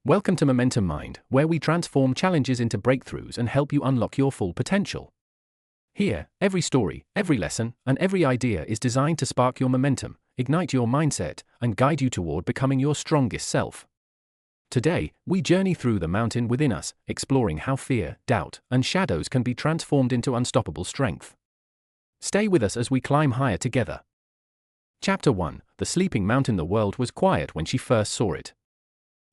Welcome to Momentum Mind, where we transform challenges into breakthroughs and help you unlock your full potential. Here, every story, every lesson, and every idea is designed to spark your momentum, ignite your mindset, and guide you toward becoming your strongest self. Today, we journey through the mountain within us, exploring how fear, doubt, and shadows can be transformed into unstoppable strength. Stay with us as we climb higher together. Chapter 1: The Sleeping Mountain. The world was quiet when she first saw it.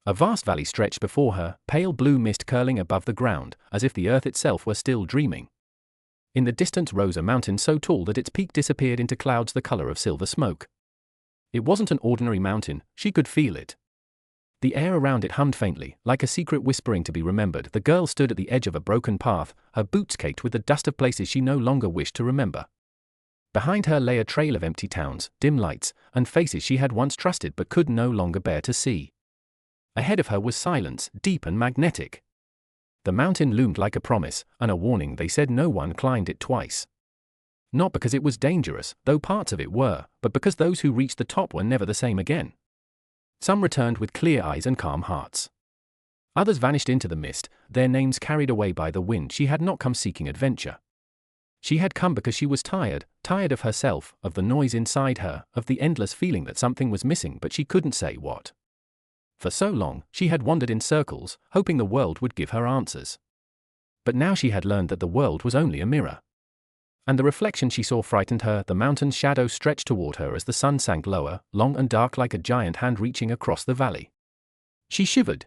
A vast valley stretched before her, pale blue mist curling above the ground, as if the earth itself were still dreaming. In the distance rose a mountain so tall that its peak disappeared into clouds the color of silver smoke. It wasn't an ordinary mountain, she could feel it. The air around it hummed faintly, like a secret whispering to be remembered. The girl stood at the edge of a broken path, her boots caked with the dust of places she no longer wished to remember. Behind her lay a trail of empty towns, dim lights, and faces she had once trusted but could no longer bear to see. Ahead of her was silence, deep and magnetic. The mountain loomed like a promise, and a warning. They said no one climbed it twice. Not because it was dangerous, though parts of it were, but because those who reached the top were never the same again. Some returned with clear eyes and calm hearts. Others vanished into the mist, their names carried away by the wind. She had not come seeking adventure. She had come because she was tired of herself, of the noise inside her, of the endless feeling that something was missing but she couldn't say what. For so long, she had wandered in circles, hoping the world would give her answers. But now she had learned that the world was only a mirror. And the reflection she saw frightened her. The mountain's shadow stretched toward her as the sun sank lower, long and dark like a giant hand reaching across the valley. She shivered.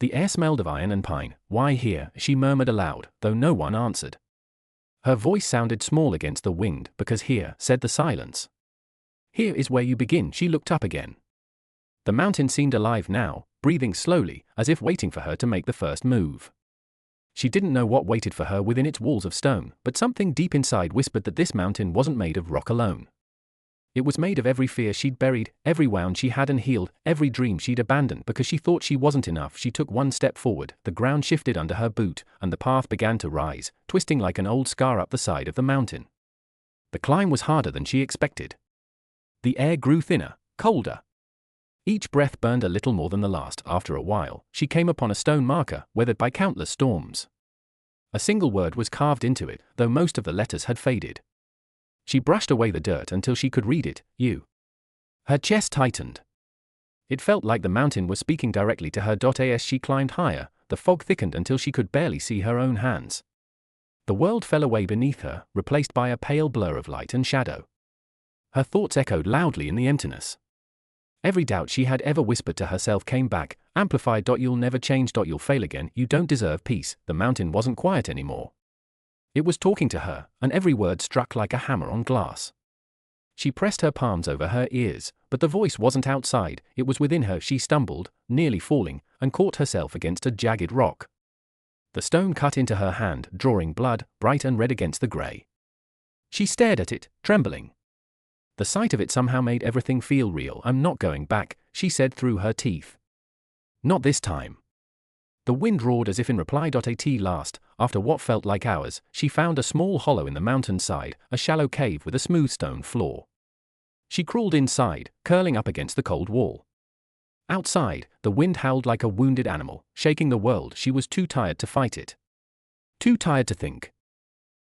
The air smelled of iron and pine. "Why here?" she murmured aloud, though no one answered. Her voice sounded small against the wind. "Because here," said the silence. "Here is where you begin." She looked up again. The mountain seemed alive now, breathing slowly, as if waiting for her to make the first move. She didn't know what waited for her within its walls of stone, but something deep inside whispered that this mountain wasn't made of rock alone. It was made of every fear she'd buried, every wound she hadn't healed, every dream she'd abandoned because she thought she wasn't enough. She took one step forward, the ground shifted under her boot, and the path began to rise, twisting like an old scar up the side of the mountain. The climb was harder than she expected. The air grew thinner, colder. Each breath burned a little more than the last. After a while, she came upon a stone marker, weathered by countless storms. A single word was carved into it, though most of the letters had faded. She brushed away the dirt until she could read it. "You." Her chest tightened. It felt like the mountain was speaking directly to her. As she climbed higher, the fog thickened until she could barely see her own hands. The world fell away beneath her, replaced by a pale blur of light and shadow. Her thoughts echoed loudly in the emptiness. Every doubt she had ever whispered to herself came back, amplified. "You'll never change. You'll fail again. You don't deserve peace." The mountain wasn't quiet anymore. It was talking to her, and every word struck like a hammer on glass. She pressed her palms over her ears, but the voice wasn't outside, it was within her. She stumbled, nearly falling, and caught herself against a jagged rock. The stone cut into her hand, drawing blood, bright and red against the grey. She stared at it, trembling. The sight of it somehow made everything feel real. "I'm not going back," she said through her teeth. "Not this time." The wind roared as if in reply. At last, after what felt like hours, she found a small hollow in the mountainside, a shallow cave with a smooth stone floor. She crawled inside, curling up against the cold wall. Outside, the wind howled like a wounded animal, shaking the world. She was too tired to fight it. Too tired to think.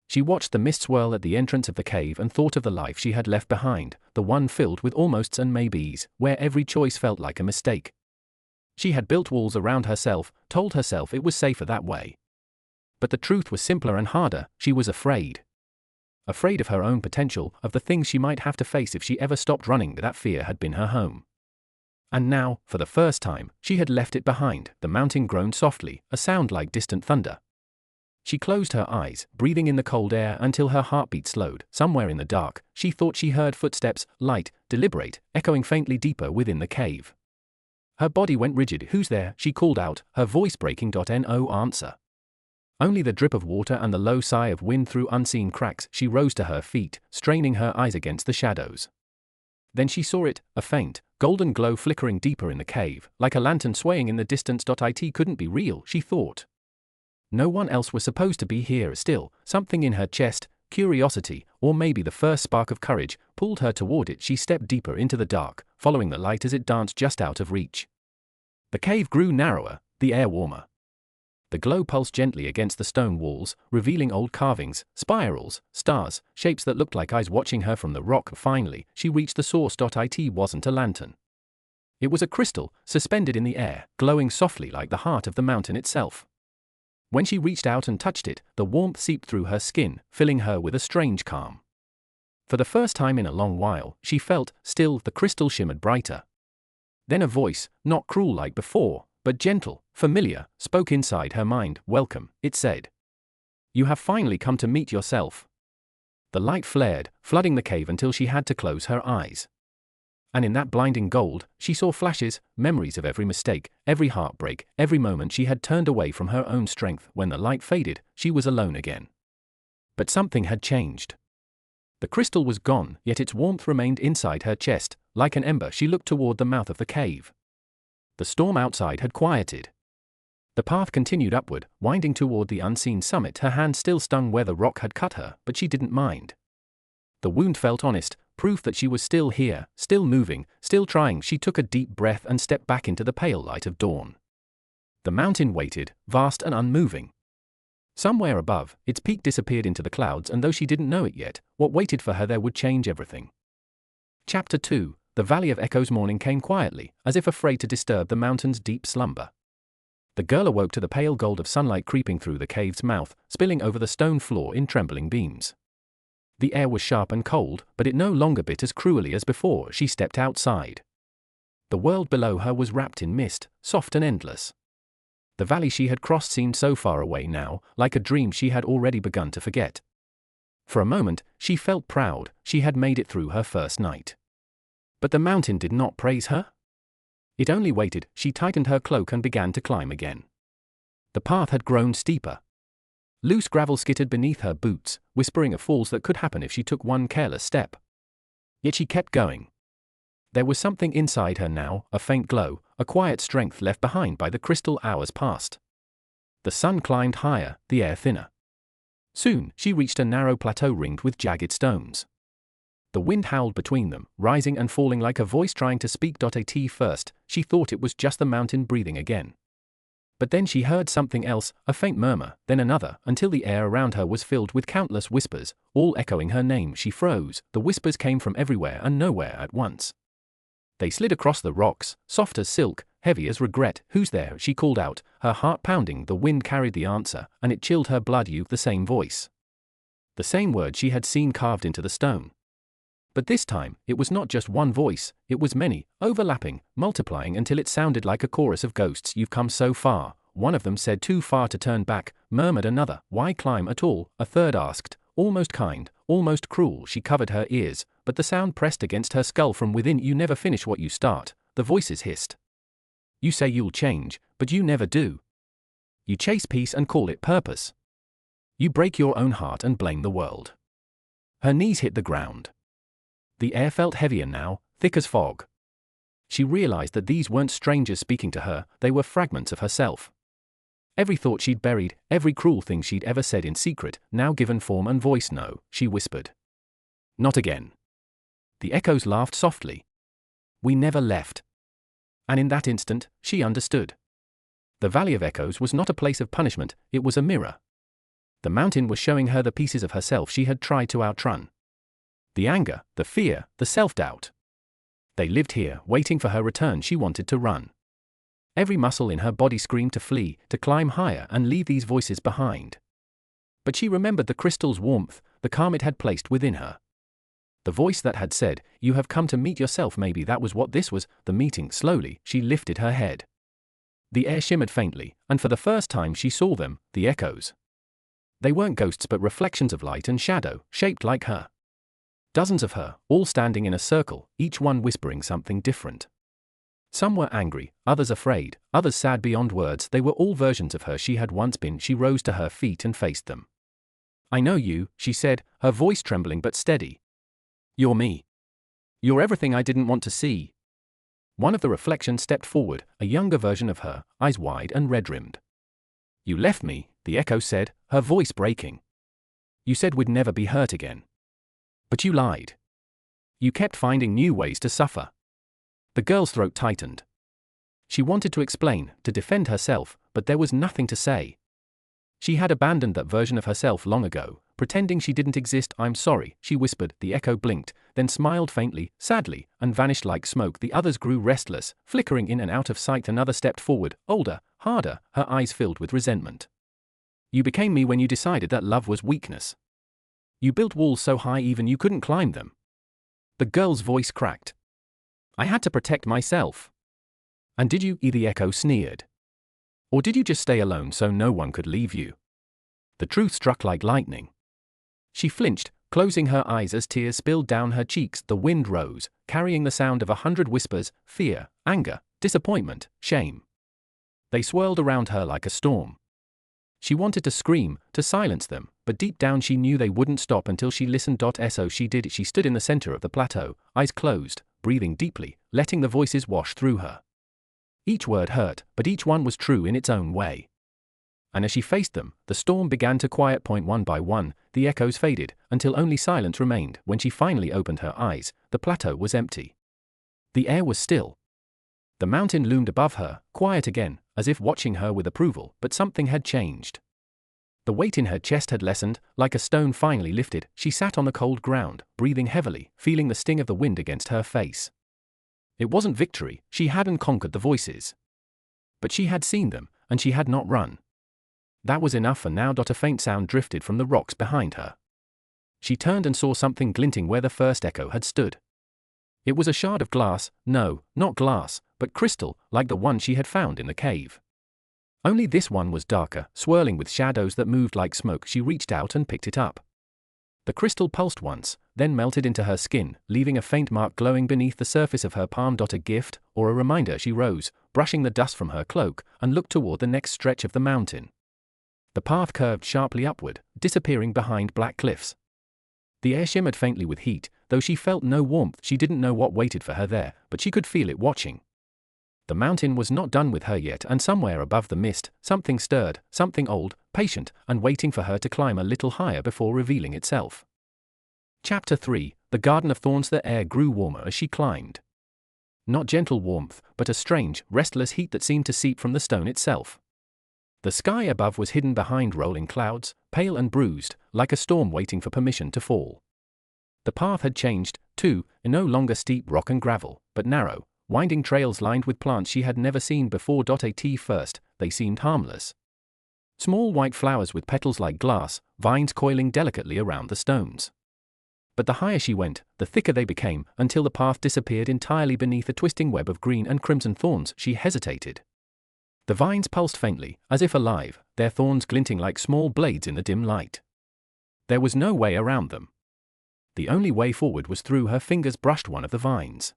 She watched the mist swirl at the entrance of the cave and thought of the life she had left behind, the one filled with almosts and maybes, where every choice felt like a mistake. She had built walls around herself, told herself it was safer that way. But the truth was simpler and harder. She was afraid. Afraid of her own potential, of the things she might have to face if she ever stopped running. That fear had been her home. And now, for the first time, she had left it behind. The mountain groaned softly, a sound like distant thunder. She closed her eyes, breathing in the cold air until her heartbeat slowed. Somewhere in the dark, she thought she heard footsteps, light, deliberate, echoing faintly deeper within the cave. Her body went rigid. "Who's there?" she called out, her voice breaking. No answer. Only the drip of water and the low sigh of wind through unseen cracks. She rose to her feet, straining her eyes against the shadows. Then she saw it, a faint, golden glow flickering deeper in the cave, like a lantern swaying in the distance. It couldn't be real, she thought. No one else was supposed to be here. Still, something in her chest, curiosity, or maybe the first spark of courage, pulled her toward it. She stepped deeper into the dark, following the light as it danced just out of reach. The cave grew narrower, the air warmer. The glow pulsed gently against the stone walls, revealing old carvings, spirals, stars, shapes that looked like eyes watching her from the rock. Finally, she reached the source. It wasn't a lantern. It was a crystal, suspended in the air, glowing softly like the heart of the mountain itself. When she reached out and touched it, the warmth seeped through her skin, filling her with a strange calm. For the first time in a long while, she felt, still, the crystal shimmered brighter. Then a voice, not cruel like before, but gentle, familiar, spoke inside her mind. "Welcome," it said. "You have finally come to meet yourself." The light flared, flooding the cave until she had to close her eyes. And in that blinding gold, she saw flashes, memories of every mistake, every heartbreak, every moment she had turned away from her own strength. When the light faded, she was alone again. But something had changed. The crystal was gone, yet its warmth remained inside her chest. Like an ember, she looked toward the mouth of the cave. The storm outside had quieted. The path continued upward, winding toward the unseen summit. Her hand still stung where the rock had cut her, but she didn't mind. The wound felt honest, proof that she was still here, still moving, still trying. She took a deep breath and stepped back into the pale light of dawn. The mountain waited, vast and unmoving. Somewhere above, its peak disappeared into the clouds, and though she didn't know it yet, what waited for her there would change everything. Chapter 2. The Valley of Echoes. Morning came quietly, as if afraid to disturb the mountain's deep slumber. The girl awoke to the pale gold of sunlight creeping through the cave's mouth, spilling over the stone floor in trembling beams. The air was sharp and cold, but it no longer bit as cruelly as before. She stepped outside. The world below her was wrapped in mist, soft and endless. The valley she had crossed seemed so far away now, like a dream she had already begun to forget. For a moment, she felt proud. She had made it through her first night. But the mountain did not praise her. It only waited. She tightened her cloak and began to climb again. The path had grown steeper. Loose gravel skittered beneath her boots, whispering of falls that could happen if she took one careless step. Yet she kept going. There was something inside her now, a faint glow, a quiet strength left behind by the crystal. Hours passed. The sun climbed higher, the air thinner. Soon, she reached a narrow plateau ringed with jagged stones. The wind howled between them, rising and falling like a voice trying to speak. At first, she thought it was just the mountain breathing again. But then she heard something else, a faint murmur, then another, until the air around her was filled with countless whispers, all echoing her name. She froze. The whispers came from everywhere and nowhere at once. They slid across the rocks, soft as silk, heavy as regret. "Who's there?" she called out, her heart pounding. The wind carried the answer, and it chilled her blood. "You." The same voice. The same word she had seen carved into the stone. But this time, it was not just one voice, it was many, overlapping, multiplying until it sounded like a chorus of ghosts. "You've come so far," one of them said. "Too far to turn back," murmured another. "Why climb at all?" a third asked, almost kind, almost cruel. She covered her ears, but the sound pressed against her skull from within. "You never finish what you start," the voices hissed. "You say you'll change, but you never do. You chase peace and call it purpose. You break your own heart and blame the world." Her knees hit the ground. The air felt heavier now, thick as fog. She realized that these weren't strangers speaking to her, they were fragments of herself. Every thought she'd buried, every cruel thing she'd ever said in secret, now given form and voice. "No," she whispered. "Not again." The echoes laughed softly. "We never left." And in that instant, she understood. The Valley of Echoes was not a place of punishment, it was a mirror. The mountain was showing her the pieces of herself she had tried to outrun. The anger, the fear, the self-doubt. They lived here, waiting for her return. She wanted to run. Every muscle in her body screamed to flee, to climb higher and leave these voices behind. But she remembered the crystal's warmth, the calm it had placed within her. The voice that had said, "You have come to meet yourself." Maybe that was what this was, the meeting. Slowly, she lifted her head. The air shimmered faintly, and for the first time she saw them, the echoes. They weren't ghosts but reflections of light and shadow, shaped like her. Dozens of her, all standing in a circle, each one whispering something different. Some were angry, others afraid, others sad beyond words. They were all versions of her she had once been. She rose to her feet and faced them. "I know you," she said, her voice trembling but steady. "You're me. You're everything I didn't want to see." One of the reflections stepped forward, a younger version of her, eyes wide and red-rimmed. "You left me," the echo said, her voice breaking. "You said we'd never be hurt again. But you lied. You kept finding new ways to suffer." The girl's throat tightened. She wanted to explain, to defend herself, but there was nothing to say. She had abandoned that version of herself long ago, pretending she didn't exist. "I'm sorry," she whispered. The echo blinked, then smiled faintly, sadly, and vanished like smoke. The others grew restless, flickering in and out of sight. Another stepped forward, older, harder, her eyes filled with resentment. "You became me when you decided that love was weakness. You built walls so high even you couldn't climb them." The girl's voice cracked. "I had to protect myself." "And did you?" The echo sneered. "Or did you just stay alone so no one could leave you?" The truth struck like lightning. She flinched, closing her eyes as tears spilled down her cheeks. The wind rose, carrying the sound of 100 whispers, fear, anger, disappointment, shame. They swirled around her like a storm. She wanted to scream, to silence them, but deep down she knew they wouldn't stop until she listened. So she did. She stood in the center of the plateau, eyes closed, breathing deeply, letting the voices wash through her. Each word hurt, but each one was true in its own way. And as she faced them, the storm began to quiet. One by one, the echoes faded, until only silence remained. When she finally opened her eyes, the plateau was empty. The air was still. The mountain loomed above her, quiet again, as if watching her with approval, but something had changed. The weight in her chest had lessened, like a stone finally lifted. She sat on the cold ground, breathing heavily, feeling the sting of the wind against her face. It wasn't victory, she hadn't conquered the voices. But she had seen them, and she had not run. That was enough. And now a faint sound drifted from the rocks behind her. She turned and saw something glinting where the first echo had stood. It was a shard of glass, no, not glass, but crystal, like the one she had found in the cave. Only this one was darker, swirling with shadows that moved like smoke. She reached out and picked it up. The crystal pulsed once, then melted into her skin, leaving a faint mark glowing beneath the surface of her palm. A gift, or a reminder? She rose, brushing the dust from her cloak, and looked toward the next stretch of the mountain. The path curved sharply upward, disappearing behind black cliffs. The air shimmered faintly with heat, though she felt no warmth. She didn't know what waited for her there, but she could feel it watching. The mountain was not done with her yet, and somewhere above the mist, something stirred, something old, patient, and waiting for her to climb a little higher before revealing itself. Chapter 3: The Garden of Thorns. The air grew warmer as she climbed. Not gentle warmth, but a strange, restless heat that seemed to seep from the stone itself. The sky above was hidden behind rolling clouds, pale and bruised, like a storm waiting for permission to fall. The path had changed, too, no longer steep rock and gravel, but narrow, winding trails lined with plants she had never seen before. At first, they seemed harmless. Small white flowers with petals like glass, vines coiling delicately around the stones. But the higher she went, the thicker they became, until the path disappeared entirely beneath a twisting web of green and crimson thorns. She hesitated. The vines pulsed faintly, as if alive, their thorns glinting like small blades in the dim light. There was no way around them. The only way forward was through. Her fingers brushed one of the vines.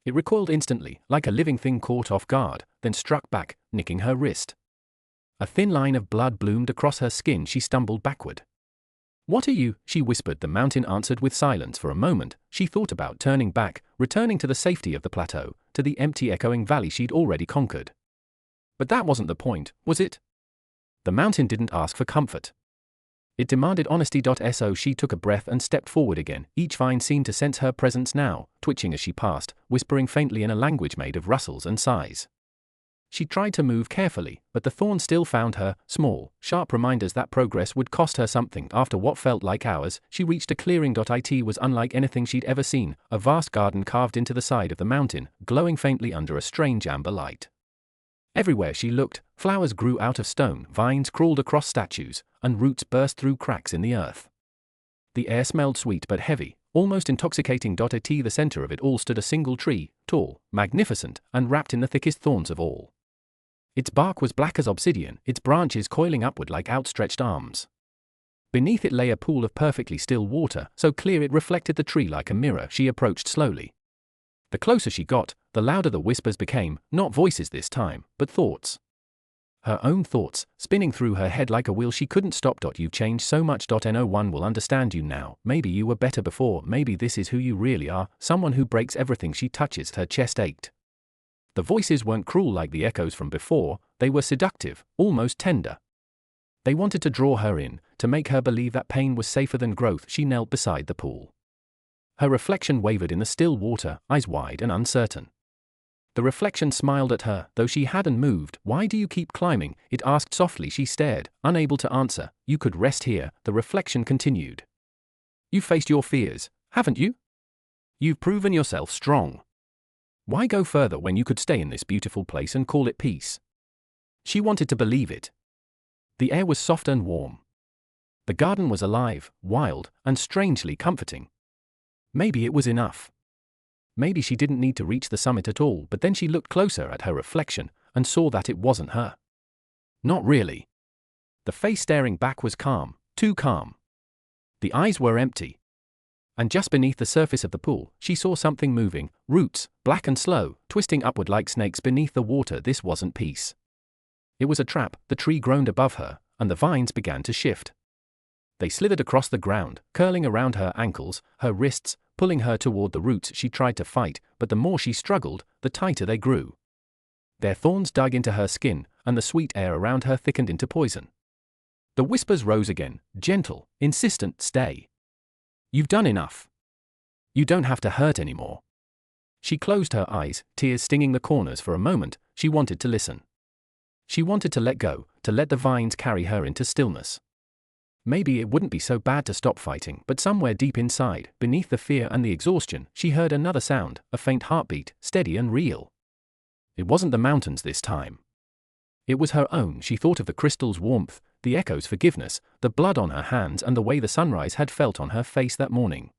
It recoiled instantly, like a living thing caught off guard, then struck back, nicking her wrist. A thin line of blood bloomed across her skin. She stumbled backward. "What are you?" she whispered. The mountain answered with silence. For a moment, she thought about turning back, returning to the safety of the plateau, to the empty echoing valley she'd already conquered. But that wasn't the point, was it? The mountain didn't ask for comfort. It demanded honesty. So she took a breath and stepped forward again. Each vine seemed to sense her presence now, twitching as she passed, whispering faintly in a language made of rustles and sighs. She tried to move carefully, but the thorns still found her, small, sharp reminders that progress would cost her something. After what felt like hours, she reached a clearing. It was unlike anything she'd ever seen, a vast garden carved into the side of the mountain, glowing faintly under a strange amber light. Everywhere she looked, flowers grew out of stone, vines crawled across statues, and roots burst through cracks in the earth. The air smelled sweet but heavy, almost intoxicating. At the center of it all stood a single tree, tall, magnificent, and wrapped in the thickest thorns of all. Its bark was black as obsidian, its branches coiling upward like outstretched arms. Beneath it lay a pool of perfectly still water, so clear it reflected the tree like a mirror. She approached slowly. The closer she got, the louder the whispers became, not voices this time, but thoughts. Her own thoughts, spinning through her head like a wheel she couldn't stop. "You've changed so much. No one will understand you now. Maybe you were better before. Maybe this is who you really are, someone who breaks everything she touches." Her chest ached. The voices weren't cruel like the echoes from before, they were seductive, almost tender. They wanted to draw her in, to make her believe that pain was safer than growth. She knelt beside the pool. Her reflection wavered in the still water, eyes wide and uncertain. The reflection smiled at her, though she hadn't moved. "Why do you keep climbing?" it asked softly. She stared, unable to answer. "You could rest here," the reflection continued. "You've faced your fears, haven't you? You've proven yourself strong. Why go further when you could stay in this beautiful place and call it peace?" She wanted to believe it. The air was soft and warm. The garden was alive, wild, and strangely comforting. Maybe it was enough. Maybe she didn't need to reach the summit at all, but then she looked closer at her reflection and saw that it wasn't her. Not really. The face staring back was calm, too calm. The eyes were empty. And just beneath the surface of the pool, she saw something moving, roots, black and slow, twisting upward like snakes beneath the water. This wasn't peace. It was a trap. The tree groaned above her, and the vines began to shift. They slithered across the ground, curling around her ankles, her wrists, pulling her toward the roots. She tried to fight, but the more she struggled, the tighter they grew. Their thorns dug into her skin, and the sweet air around her thickened into poison. The whispers rose again, gentle, insistent. "Stay. You've done enough. You don't have to hurt anymore." She closed her eyes, tears stinging the corners. For a moment, she wanted to listen. She wanted to let go, to let the vines carry her into stillness. Maybe it wouldn't be so bad to stop fighting, but somewhere deep inside, beneath the fear and the exhaustion, she heard another sound, a faint heartbeat, steady and real. It wasn't the mountains this time. It was her own. She thought of the crystal's warmth, the echo's forgiveness, the blood on her hands, and the way the sunrise had felt on her face that morning.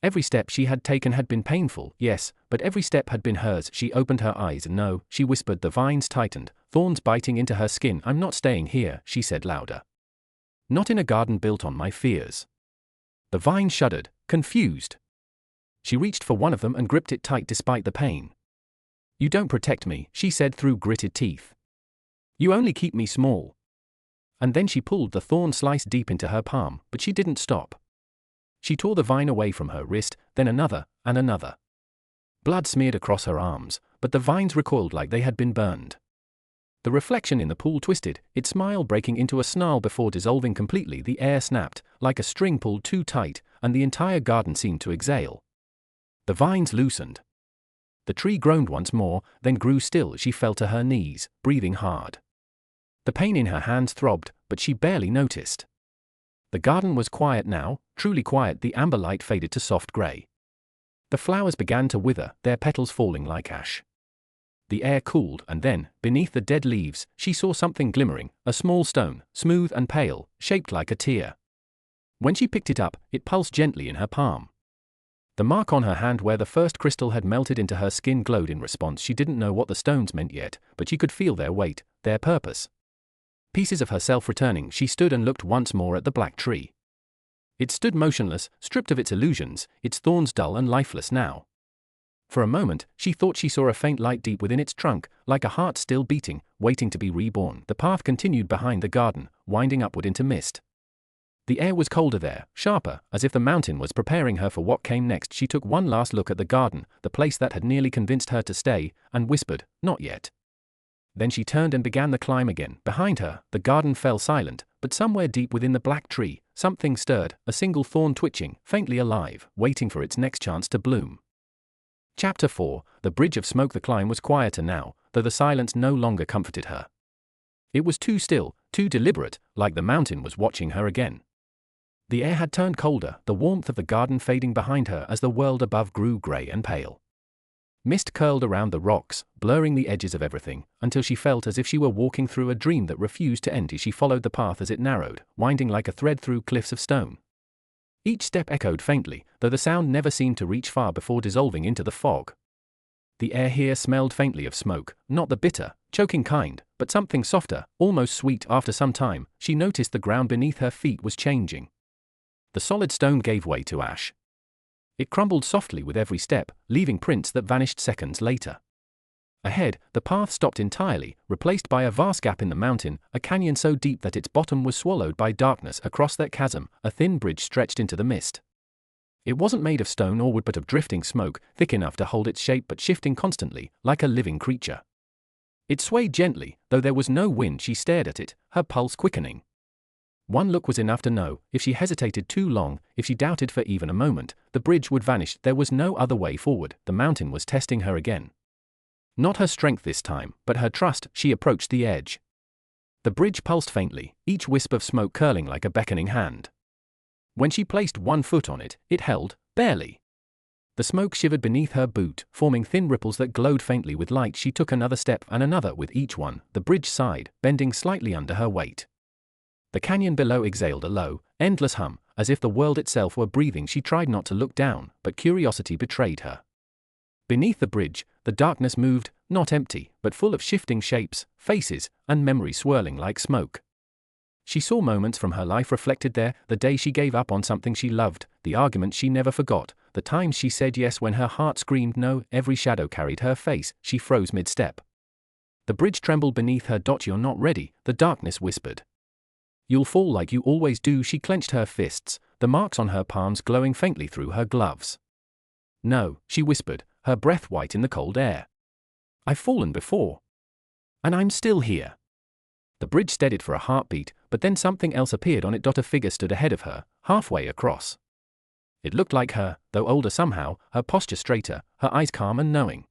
Every step she had taken had been painful, yes, but every step had been hers. She opened her eyes. "No," she whispered. The vines tightened, thorns biting into her skin. "I'm not staying here," she said louder. "Not in a garden built on my fears." The vine shuddered, confused. She reached for one of them and gripped it tight despite the pain. "You don't protect me," she said through gritted teeth. "You only keep me small." And then she pulled the thorn slice deep into her palm, but she didn't stop. She tore the vine away from her wrist, then another, and another. Blood smeared across her arms, but the vines recoiled like they had been burned. The reflection in the pool twisted, its smile breaking into a snarl before dissolving completely. The air snapped, like a string pulled too tight, and the entire garden seemed to exhale. The vines loosened. The tree groaned once more, then grew still. She fell to her knees, breathing hard. The pain in her hands throbbed, but she barely noticed. The garden was quiet now, truly quiet. The amber light faded to soft grey. The flowers began to wither, their petals falling like ash. The air cooled, and then, beneath the dead leaves, she saw something glimmering, a small stone, smooth and pale, shaped like a tear. When she picked it up, it pulsed gently in her palm. The mark on her hand where the first crystal had melted into her skin glowed in response. She didn't know what the stones meant yet, but she could feel their weight, their purpose. Pieces of herself returning, she stood and looked once more at the black tree. It stood motionless, stripped of its illusions, its thorns dull and lifeless now. For a moment, she thought she saw a faint light deep within its trunk, like a heart still beating, waiting to be reborn. The path continued behind the garden, winding upward into mist. The air was colder there, sharper, as if the mountain was preparing her for what came next. She took one last look at the garden, the place that had nearly convinced her to stay, and whispered, "Not yet." Then she turned and began the climb again. Behind her, the garden fell silent, but somewhere deep within the black tree, something stirred, a single thorn twitching, faintly alive, waiting for its next chance to bloom. Chapter 4, The Bridge of Smoke. The climb was quieter now, though the silence no longer comforted her. It was too still, too deliberate, like the mountain was watching her again. The air had turned colder, the warmth of the garden fading behind her as the world above grew grey and pale. Mist curled around the rocks, blurring the edges of everything, until she felt as if she were walking through a dream that refused to end. She followed the path as it narrowed, winding like a thread through cliffs of stone. Each step echoed faintly, though the sound never seemed to reach far before dissolving into the fog. The air here smelled faintly of smoke, not the bitter, choking kind, but something softer, almost sweet. After some time, she noticed the ground beneath her feet was changing. The solid stone gave way to ash. It crumbled softly with every step, leaving prints that vanished seconds later. Ahead, the path stopped entirely, replaced by a vast gap in the mountain, a canyon so deep that its bottom was swallowed by darkness. Across that chasm, a thin bridge stretched into the mist. It wasn't made of stone or wood but of drifting smoke, thick enough to hold its shape but shifting constantly, like a living creature. It swayed gently, though there was no wind. She stared at it, her pulse quickening. One look was enough to know, if she hesitated too long, if she doubted for even a moment, the bridge would vanish. There was no other way forward. The mountain was testing her again. Not her strength this time, but her trust. She approached the edge. The bridge pulsed faintly, each wisp of smoke curling like a beckoning hand. When she placed one foot on it, it held, barely. The smoke shivered beneath her boot, forming thin ripples that glowed faintly with light. She took another step and another with each one. The bridge sighed, bending slightly under her weight. The canyon below exhaled a low, endless hum, as if the world itself were breathing. She tried not to look down, but curiosity betrayed her. Beneath the bridge, the darkness moved, not empty, but full of shifting shapes, faces, and memories swirling like smoke. She saw moments from her life reflected there, the day she gave up on something she loved, the arguments she never forgot, the times she said yes when her heart screamed no. Every shadow carried her face. She froze mid-step. The bridge trembled beneath her. You're not ready, the darkness whispered. You'll fall like you always do. She clenched her fists, the marks on her palms glowing faintly through her gloves. No, she whispered, her breath white in the cold air. I've fallen before. And I'm still here. The bridge steadied for a heartbeat, but then something else appeared on it. A figure stood ahead of her, halfway across. It looked like her, though older somehow, her posture straighter, her eyes calm and knowing.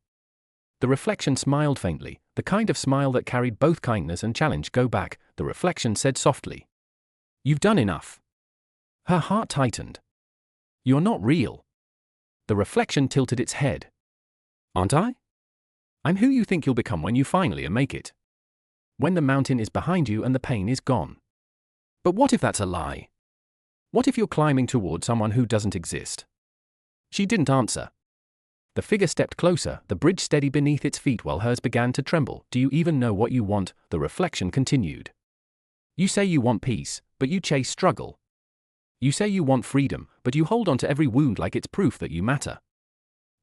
The reflection smiled faintly, the kind of smile that carried both kindness and challenge. Go back, the reflection said softly. You've done enough. Her heart tightened. You're not real. The reflection tilted its head. Aren't I? I'm who you think you'll become when you finally make it. When the mountain is behind you and the pain is gone. But what if that's a lie? What if you're climbing toward someone who doesn't exist? She didn't answer. The figure stepped closer, the bridge steady beneath its feet while hers began to tremble. Do you even know what you want? The reflection continued. You say you want peace, but you chase struggle. You say you want freedom, but you hold on to every wound like it's proof that you matter.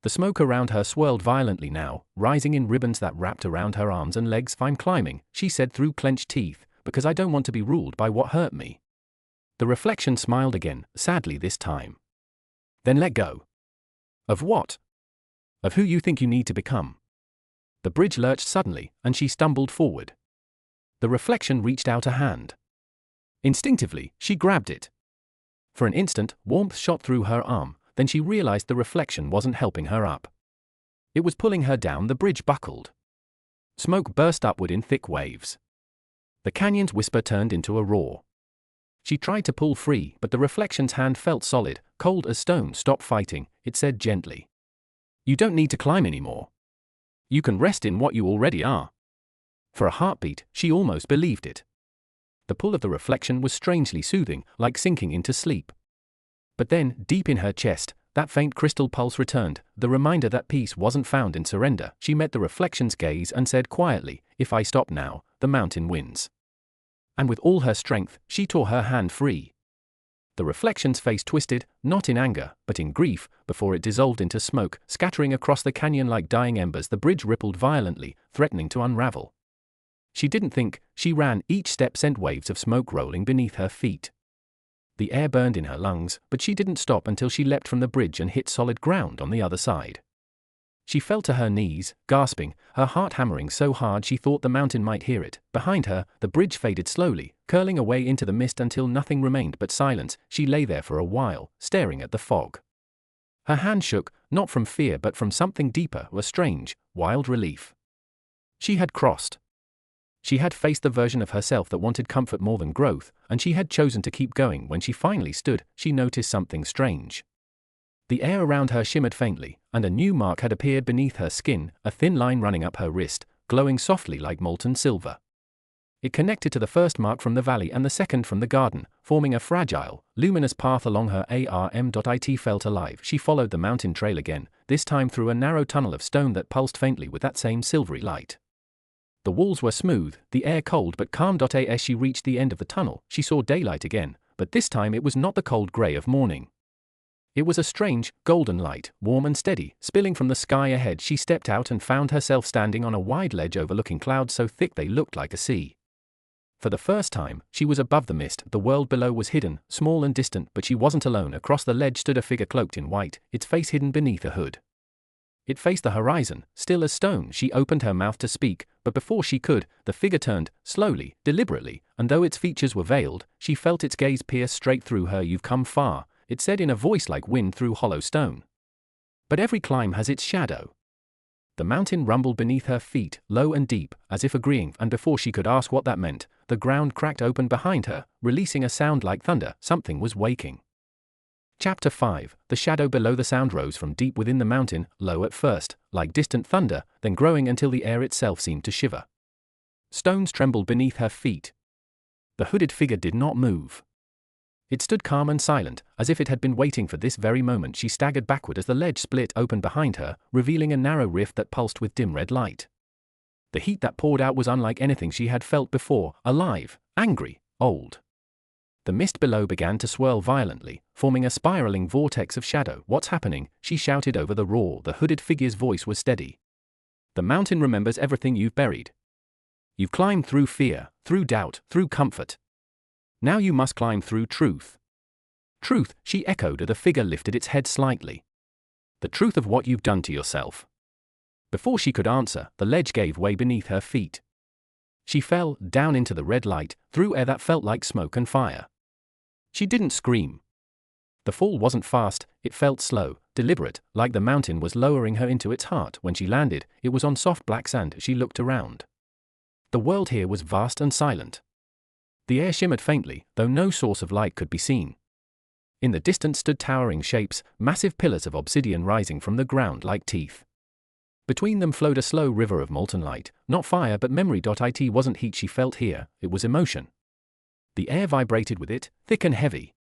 The smoke around her swirled violently now, rising in ribbons that wrapped around her arms and legs. I'm climbing, she said through clenched teeth, because I don't want to be ruled by what hurt me. The reflection smiled again, sadly this time. Then let go. Of what? Of who you think you need to become. The bridge lurched suddenly, and she stumbled forward. The reflection reached out a hand. Instinctively, she grabbed it. For an instant, warmth shot through her arm, then she realized the reflection wasn't helping her up. It was pulling her down. The bridge buckled. Smoke burst upward in thick waves. The canyon's whisper turned into a roar. She tried to pull free, but the reflection's hand felt solid, cold as stone. Stop fighting, it said gently. You don't need to climb anymore. You can rest in what you already are. For a heartbeat, she almost believed it. The pull of the reflection was strangely soothing, like sinking into sleep. But then, deep in her chest, that faint crystal pulse returned, the reminder that peace wasn't found in surrender. She met the reflection's gaze and said quietly, if I stop now, the mountain wins. And with all her strength, she tore her hand free. The reflection's face twisted, not in anger, but in grief, before it dissolved into smoke, scattering across the canyon like dying embers. The bridge rippled violently, threatening to unravel. She didn't think, she ran. Each step sent waves of smoke rolling beneath her feet. The air burned in her lungs, but she didn't stop until she leapt from the bridge and hit solid ground on the other side. She fell to her knees, gasping, her heart hammering so hard she thought the mountain might hear it. Behind her, the bridge faded slowly, curling away into the mist until nothing remained but silence. She lay there for a while, staring at the fog. Her hand shook, not from fear but from something deeper, a strange, wild relief. She had crossed. She had faced the version of herself that wanted comfort more than growth, and she had chosen to keep going. When she finally stood, she noticed something strange. The air around her shimmered faintly, and a new mark had appeared beneath her skin, a thin line running up her wrist, glowing softly like molten silver. It connected to the first mark from the valley and the second from the garden, forming a fragile, luminous path along her arm. It felt alive. She followed the mountain trail again, this time through a narrow tunnel of stone that pulsed faintly with that same silvery light. The walls were smooth, the air cold but calm. As she reached the end of the tunnel, she saw daylight again, but this time it was not the cold grey of morning. It was a strange, golden light, warm and steady, spilling from the sky ahead. She stepped out and found herself standing on a wide ledge overlooking clouds so thick they looked like a sea. For the first time, she was above the mist. The world below was hidden, small and distant, but she wasn't alone. Across the ledge stood a figure cloaked in white, its face hidden beneath a hood. It faced the horizon, still as stone. She opened her mouth to speak, but before she could, the figure turned, slowly, deliberately, and though its features were veiled, she felt its gaze pierce straight through her. You've come far, it said in a voice like wind through hollow stone. But every climb has its shadow. The mountain rumbled beneath her feet, low and deep, as if agreeing, and before she could ask what that meant, the ground cracked open behind her, releasing a sound like thunder. Something was waking. Chapter 5. The shadow below. The sound rose from deep within the mountain, low at first, like distant thunder, then growing until the air itself seemed to shiver. Stones trembled beneath her feet. The hooded figure did not move. It stood calm and silent, as if it had been waiting for this very moment. She staggered backward as the ledge split open behind her, revealing a narrow rift that pulsed with dim red light. The heat that poured out was unlike anything she had felt before, alive, angry, old. The mist below began to swirl violently, forming a spiraling vortex of shadow. "What's happening?" she shouted over the roar. The hooded figure's voice was steady. "The mountain remembers everything you've buried. You've climbed through fear, through doubt, through comfort. Now you must climb through truth." "Truth," she echoed. The figure lifted its head slightly. "The truth of what you've done to yourself." Before she could answer, the ledge gave way beneath her feet. She fell, down into the red light, through air that felt like smoke and fire. She didn't scream. The fall wasn't fast, it felt slow, deliberate, like the mountain was lowering her into its heart. When she landed, it was on soft black sand. She looked around. The world here was vast and silent. The air shimmered faintly, though no source of light could be seen. In the distance stood towering shapes, massive pillars of obsidian rising from the ground like teeth. Between them flowed a slow river of molten light, not fire but memory. It wasn't heat she felt here, it was emotion. The air vibrated with it, thick and heavy.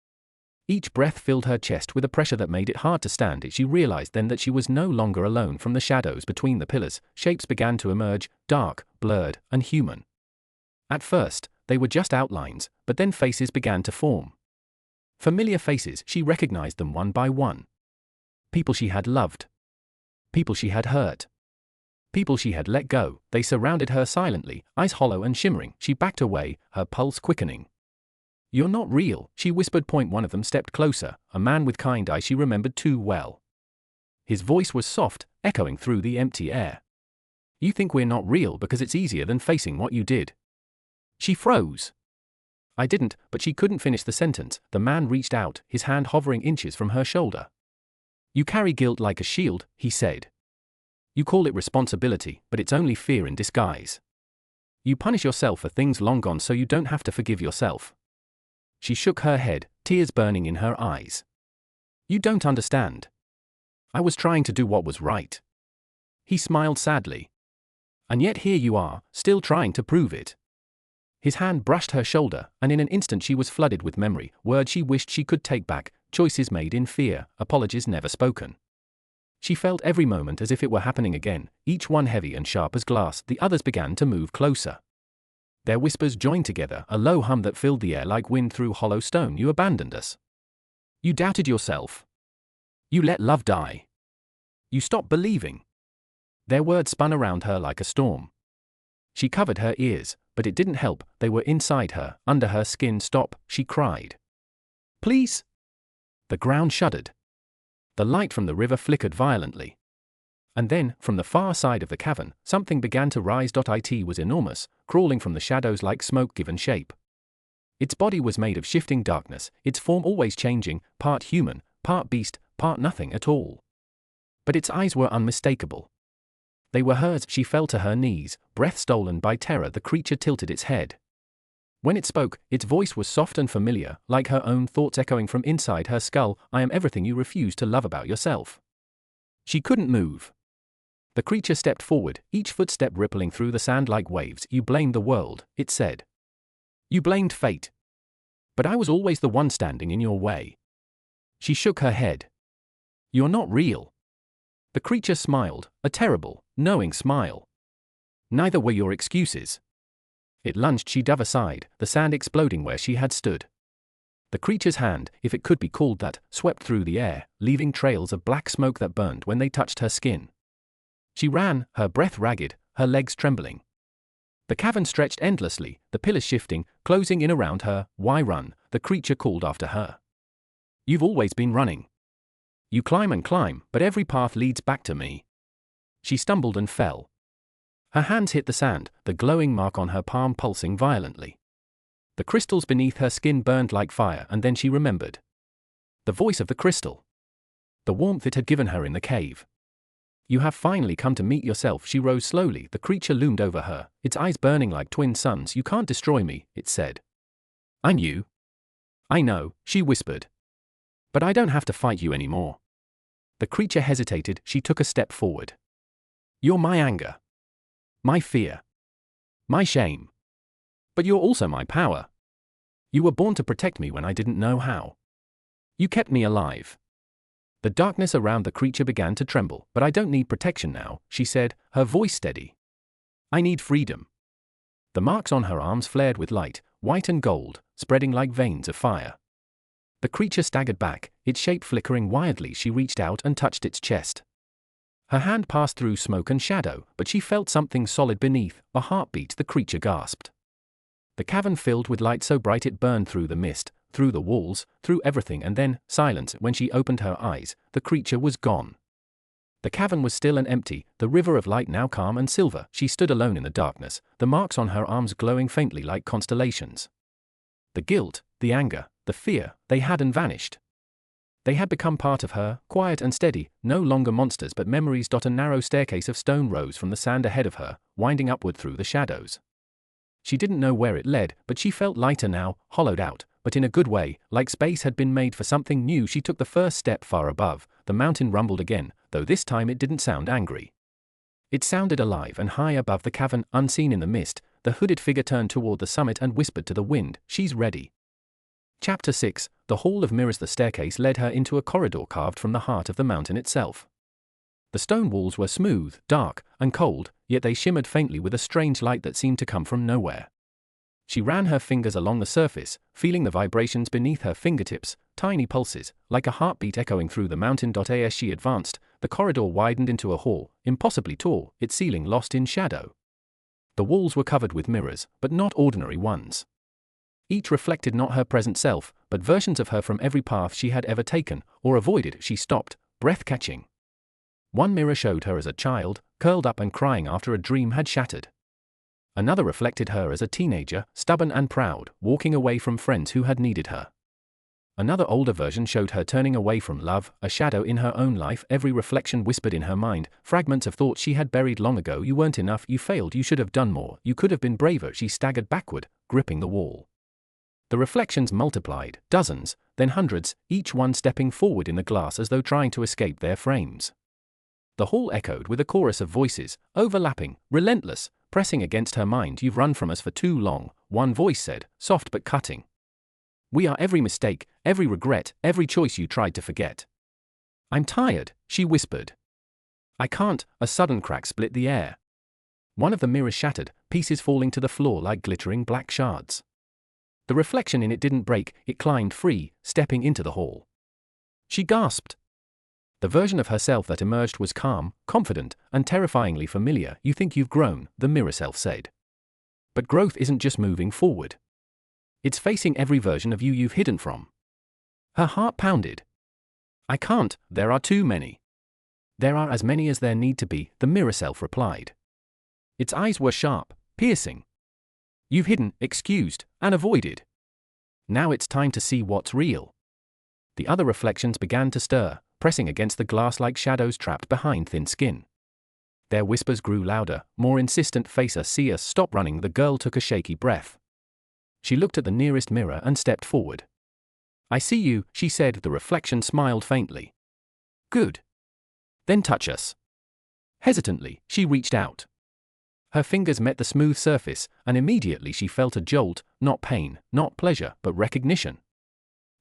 Each breath filled her chest with a pressure that made it hard to stand. She realized then that she was no longer alone. From the shadows between the pillars, shapes began to emerge, dark, blurred, and human. At first, they were just outlines, but then faces began to form. Familiar faces, she recognized them one by one. People she had loved. People she had hurt. People she had let go. They surrounded her silently, eyes hollow and shimmering. She backed away, her pulse quickening. "You're not real," she whispered. One of them stepped closer, a man with kind eyes she remembered too well. His voice was soft, echoing through the empty air. "You think we're not real because it's easier than facing what you did." She froze. "I didn't," but she couldn't finish the sentence. The man reached out, his hand hovering inches from her shoulder. "You carry guilt like a shield," he said. "You call it responsibility, but it's only fear in disguise. You punish yourself for things long gone so you don't have to forgive yourself." She shook her head, tears burning in her eyes. "You don't understand. I was trying to do what was right." He smiled sadly. "And yet here you are, still trying to prove it." His hand brushed her shoulder, and in an instant she was flooded with memory, words she wished she could take back, choices made in fear, apologies never spoken. She felt every moment as if it were happening again, each one heavy and sharp as glass. The others began to move closer. Their whispers joined together, a low hum that filled the air like wind through hollow stone. "You abandoned us. You doubted yourself. You let love die. You stopped believing." Their words spun around her like a storm. She covered her ears, but it didn't help. They were inside her, under her skin. "Stop," she cried. "Please." The ground shuddered. The light from the river flickered violently. And then, from the far side of the cavern, something began to rise. It was enormous, crawling from the shadows like smoke given shape. Its body was made of shifting darkness, its form always changing, part human, part beast, part nothing at all. But its eyes were unmistakable. They were hers. She fell to her knees, breath stolen by terror. The creature tilted its head. When it spoke, its voice was soft and familiar, like her own thoughts echoing from inside her skull. "I am everything you refuse to love about yourself." She couldn't move. The creature stepped forward, each footstep rippling through the sand like waves. "You blamed the world," it said. "You blamed fate. But I was always the one standing in your way." She shook her head. "You're not real." The creature smiled, a terrible, knowing smile. "Neither were your excuses." It lunged. She dove aside, the sand exploding where she had stood. The creature's hand, if it could be called that, swept through the air, leaving trails of black smoke that burned when they touched her skin. She ran, her breath ragged, her legs trembling. The cavern stretched endlessly, the pillars shifting, closing in around her. "Why run?" the creature called after her. "You've always been running. You climb and climb, but every path leads back to me." She stumbled and fell. Her hands hit the sand, the glowing mark on her palm pulsing violently. The crystals beneath her skin burned like fire, and then she remembered. The voice of the crystal. The warmth it had given her in the cave. You have finally come to meet yourself. She rose slowly. The creature loomed over her, its eyes burning like twin suns. You can't destroy me, it said. I knew. I know, she whispered. But I don't have to fight you anymore. The creature hesitated. She took a step forward. You're my anger. My fear. My shame. But you're also my power. You were born to protect me when I didn't know how. You kept me alive. The darkness around the creature began to tremble. But I don't need protection now, she said, her voice steady. I need freedom. The marks on her arms flared with light, white and gold, spreading like veins of fire. The creature staggered back, its shape flickering wildly. She reached out and touched its chest. Her hand passed through smoke and shadow, but she felt something solid beneath, a heartbeat. The creature gasped. The cavern filled with light so bright it burned through the mist, through the walls, through everything, and then, silence. When she opened her eyes, the creature was gone. The cavern was still and empty, the river of light now calm and silver. She stood alone in the darkness, the marks on her arms glowing faintly like constellations. The guilt, the anger, the fear, they hadn't vanished. They had become part of her, quiet and steady, no longer monsters but memories. A narrow staircase of stone rose from the sand ahead of her, winding upward through the shadows. She didn't know where it led, but she felt lighter now, hollowed out, but in a good way, like space had been made for something new. She took the first step. Far above, the mountain rumbled again, though this time it didn't sound angry. It sounded alive, and high above the cavern, unseen in the mist, the hooded figure turned toward the summit and whispered to the wind, "She's ready." Chapter 6, The Hall of Mirrors. The staircase led her into a corridor carved from the heart of the mountain itself. The stone walls were smooth, dark, and cold, yet they shimmered faintly with a strange light that seemed to come from nowhere. She ran her fingers along the surface, feeling the vibrations beneath her fingertips, tiny pulses, like a heartbeat echoing through the mountain. As she advanced, the corridor widened into a hall, impossibly tall, its ceiling lost in shadow. The walls were covered with mirrors, but not ordinary ones. Each reflected not her present self, but versions of her from every path she had ever taken, or avoided. She stopped, breath-catching. One mirror showed her as a child, curled up and crying after a dream had shattered. Another reflected her as a teenager, stubborn and proud, walking away from friends who had needed her. Another older version showed her turning away from love, a shadow in her own life. Every reflection whispered in her mind, fragments of thoughts she had buried long ago. You weren't enough, you failed, you should have done more, you could have been braver. She staggered backward, gripping the wall. The reflections multiplied, dozens, then hundreds, each one stepping forward in the glass as though trying to escape their frames. The hall echoed with a chorus of voices, overlapping, relentless, pressing against her mind. You've run from us for too long, one voice said, soft but cutting. We are every mistake, every regret, every choice you tried to forget. I'm tired, she whispered. I can't. A sudden crack split the air. One of the mirrors shattered, pieces falling to the floor like glittering black shards. The reflection in it didn't break, it climbed free, stepping into the hall. She gasped. The version of herself that emerged was calm, confident, and terrifyingly familiar. You think you've grown, the mirror self said. But growth isn't just moving forward. It's facing every version of you you've hidden from. Her heart pounded. I can't, there are too many. There are as many as there need to be, the mirror self replied. Its eyes were sharp, piercing. You've hidden, excused, and avoided. Now it's time to see what's real. The other reflections began to stir, pressing against the glass like shadows trapped behind thin skin. Their whispers grew louder, more insistent. Face us, see us, stop running. The girl took a shaky breath. She looked at the nearest mirror and stepped forward. I see you, she said. The reflection smiled faintly. Good. Then touch us. Hesitantly, she reached out. Her fingers met the smooth surface, and immediately she felt a jolt, not pain, not pleasure, but recognition.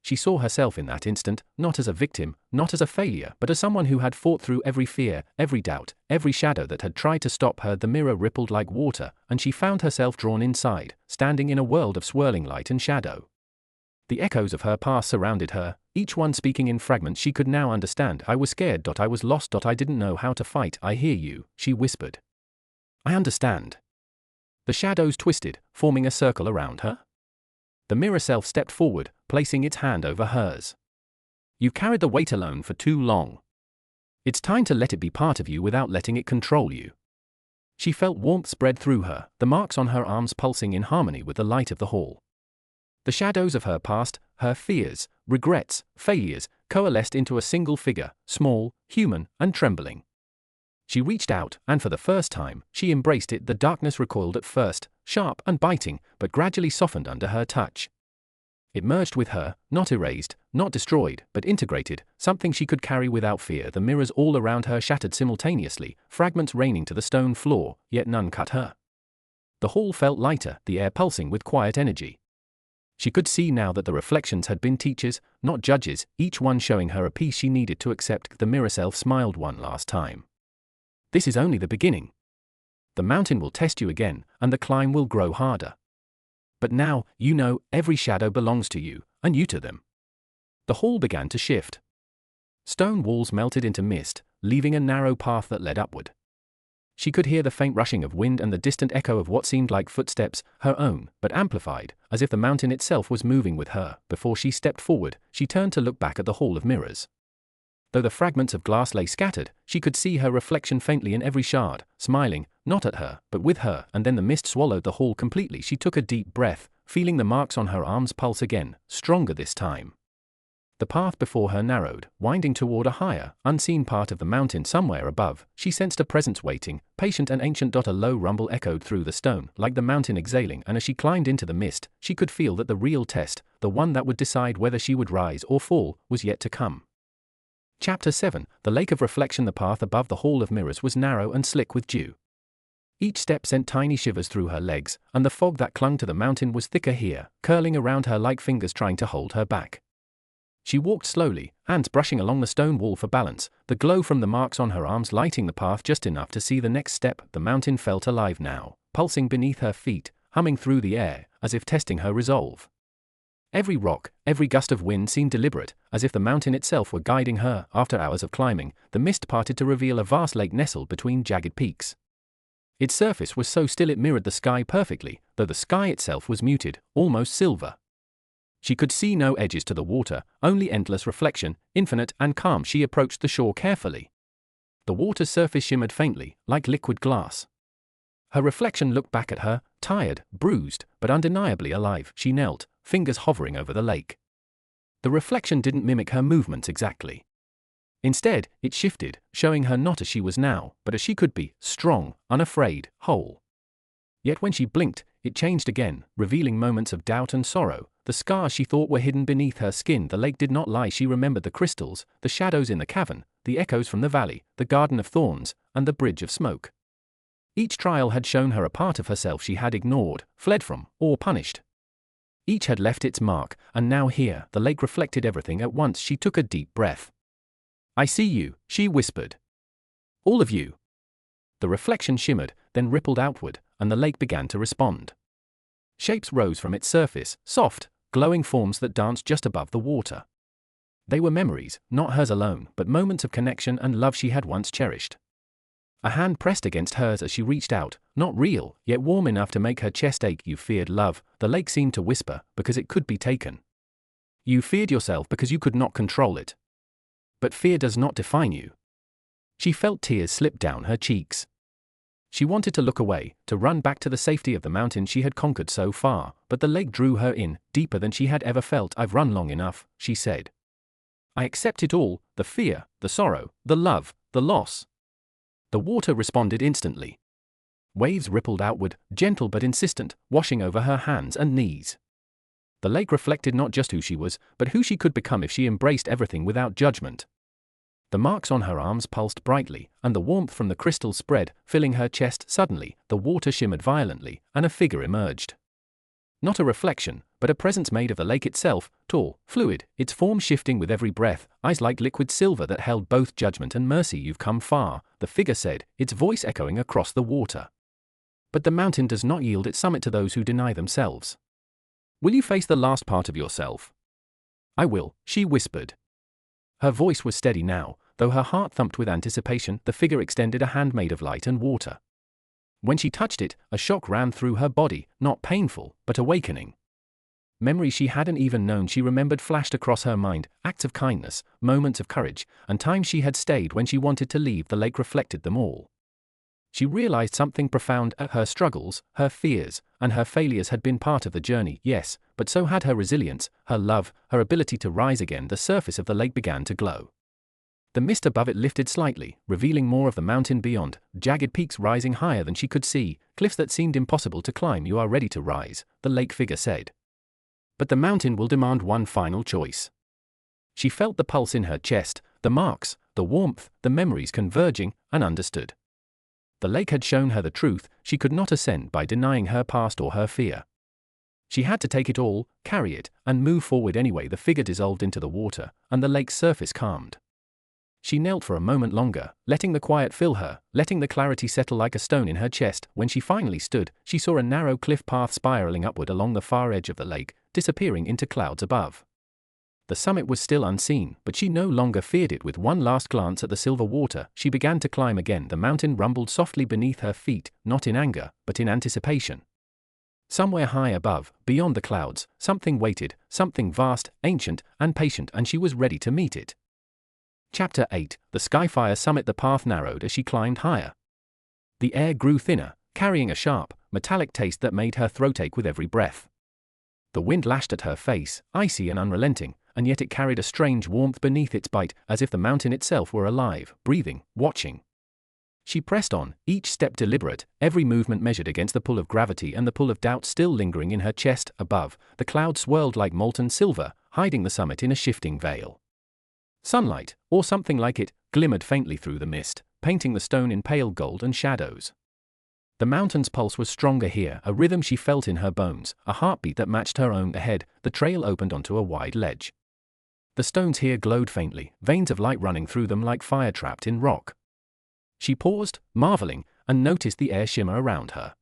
She saw herself in that instant, not as a victim, not as a failure, but as someone who had fought through every fear, every doubt, every shadow that had tried to stop her. The mirror rippled like water, and she found herself drawn inside, standing in a world of swirling light and shadow. The echoes of her past surrounded her, each one speaking in fragments she could now understand. I was scared. I was lost. I didn't know how to fight. I hear you, she whispered. I understand. The shadows twisted, forming a circle around her. The mirror self stepped forward, placing its hand over hers. You've carried the weight alone for too long. It's time to let it be part of you without letting it control you. She felt warmth spread through her, the marks on her arms pulsing in harmony with the light of the hall. The shadows of her past, her fears, regrets, failures, coalesced into a single figure, small, human, and trembling. She reached out, and for the first time, she embraced it. The darkness recoiled at first, sharp and biting, but gradually softened under her touch. It merged with her, not erased, not destroyed, but integrated, something she could carry without fear. The mirrors all around her shattered simultaneously, fragments raining to the stone floor, yet none cut her. The hall felt lighter, the air pulsing with quiet energy. She could see now that the reflections had been teachers, not judges, each one showing her a piece she needed to accept. The mirror self smiled one last time. This is only the beginning. The mountain will test you again, and the climb will grow harder. But now, you know, every shadow belongs to you, and you to them. The hall began to shift. Stone walls melted into mist, leaving a narrow path that led upward. She could hear the faint rushing of wind and the distant echo of what seemed like footsteps, her own, but amplified, as if the mountain itself was moving with her. Before she stepped forward, she turned to look back at the hall of mirrors. Though the fragments of glass lay scattered, she could see her reflection faintly in every shard, smiling, not at her, but with her. And then the mist swallowed the hall completely. She took a deep breath, feeling the marks on her arms pulse again, stronger this time. The path before her narrowed, winding toward a higher, unseen part of the mountain somewhere above. She sensed a presence waiting, patient and ancient. A low rumble echoed through the stone, like the mountain exhaling, and as she climbed into the mist, she could feel that the real test, the one that would decide whether she would rise or fall, was yet to come. Chapter 7, The Lake of Reflection. The path above the Hall of Mirrors was narrow and slick with dew. Each step sent tiny shivers through her legs, and the fog that clung to the mountain was thicker here, curling around her like fingers trying to hold her back. She walked slowly, hands brushing along the stone wall for balance, the glow from the marks on her arms lighting the path just enough to see the next step. The mountain felt alive now, pulsing beneath her feet, humming through the air, as if testing her resolve. Every rock, every gust of wind seemed deliberate, as if the mountain itself were guiding her. After hours of climbing, the mist parted to reveal a vast lake nestled between jagged peaks. Its surface was so still it mirrored the sky perfectly, though the sky itself was muted, almost silver. She could see no edges to the water, only endless reflection, infinite and calm. She approached the shore carefully. The water's surface shimmered faintly, like liquid glass. Her reflection looked back at her, tired, bruised, but undeniably alive. She knelt, fingers hovering over the lake. The reflection didn't mimic her movements exactly. Instead, it shifted, showing her not as she was now, but as she could be, strong, unafraid, whole. Yet when she blinked, it changed again, revealing moments of doubt and sorrow, the scars she thought were hidden beneath her skin. The lake did not lie. She remembered the crystals, the shadows in the cavern, the echoes from the valley, the garden of thorns, and the bridge of smoke. Each trial had shown her a part of herself she had ignored, fled from, or punished. Each had left its mark, and now here, the lake reflected everything at once. She took a deep breath. "I see you," she whispered. "All of you." The reflection shimmered, then rippled outward, and the lake began to respond. Shapes rose from its surface, soft, glowing forms that danced just above the water. They were memories, not hers alone, but moments of connection and love she had once cherished. A hand pressed against hers as she reached out, not real, yet warm enough to make her chest ache. "You feared love," the lake seemed to whisper, "because it could be taken. You feared yourself because you could not control it. But fear does not define you." She felt tears slip down her cheeks. She wanted to look away, to run back to the safety of the mountain she had conquered so far, but the lake drew her in, deeper than she had ever felt. "I've run long enough," she said. "I accept it all, the fear, the sorrow, the love, the loss." The water responded instantly. Waves rippled outward, gentle but insistent, washing over her hands and knees. The lake reflected not just who she was, but who she could become if she embraced everything without judgment. The marks on her arms pulsed brightly, and the warmth from the crystals spread, filling her chest. Suddenly, the water shimmered violently, and a figure emerged. Not a reflection, but a presence made of the lake itself, tall, fluid, its form shifting with every breath, eyes like liquid silver that held both judgment and mercy. "You've come far," the figure said, its voice echoing across the water. "But the mountain does not yield its summit to those who deny themselves. Will you face the last part of yourself?" "I will," she whispered. Her voice was steady now, though her heart thumped with anticipation. The figure extended a hand made of light and water. When she touched it, a shock ran through her body, not painful, but awakening. Memories she hadn't even known she remembered flashed across her mind, acts of kindness, moments of courage, and times she had stayed when she wanted to leave. The lake reflected them all. She realized something profound. Her struggles, her fears, and her failures had been part of the journey, yes, but so had her resilience, her love, her ability to rise again. The surface of the lake began to glow. The mist above it lifted slightly, revealing more of the mountain beyond, jagged peaks rising higher than she could see, cliffs that seemed impossible to climb. You are ready to rise, the lake figure said. But the mountain will demand one final choice. She felt the pulse in her chest, the marks, the warmth, the memories converging, and understood. The lake had shown her the truth. She could not ascend by denying her past or her fear. She had to take it all, carry it, and move forward anyway. The figure dissolved into the water, and the lake's surface calmed. She knelt for a moment longer, letting the quiet fill her, letting the clarity settle like a stone in her chest. When she finally stood, she saw a narrow cliff path spiraling upward along the far edge of the lake, disappearing into clouds above. The summit was still unseen, but she no longer feared it. With one last glance at the silver water, she began to climb again. The mountain rumbled softly beneath her feet, not in anger, but in anticipation. Somewhere high above, beyond the clouds, something waited, something vast, ancient, and patient, and she was ready to meet it. Chapter 8. The Skyfire Summit. The path narrowed as she climbed higher. The air grew thinner, carrying a sharp, metallic taste that made her throat ache with every breath. The wind lashed at her face, icy and unrelenting, and yet it carried a strange warmth beneath its bite, as if the mountain itself were alive, breathing, watching. She pressed on, each step deliberate, every movement measured against the pull of gravity and the pull of doubt still lingering in her chest. Above, the clouds swirled like molten silver, hiding the summit in a shifting veil. Sunlight, or something like it, glimmered faintly through the mist, painting the stone in pale gold and shadows. The mountain's pulse was stronger here, a rhythm she felt in her bones, a heartbeat that matched her own. Ahead, the trail opened onto a wide ledge. The stones here glowed faintly, veins of light running through them like fire trapped in rock. She paused, marveling, and noticed the air shimmer around her.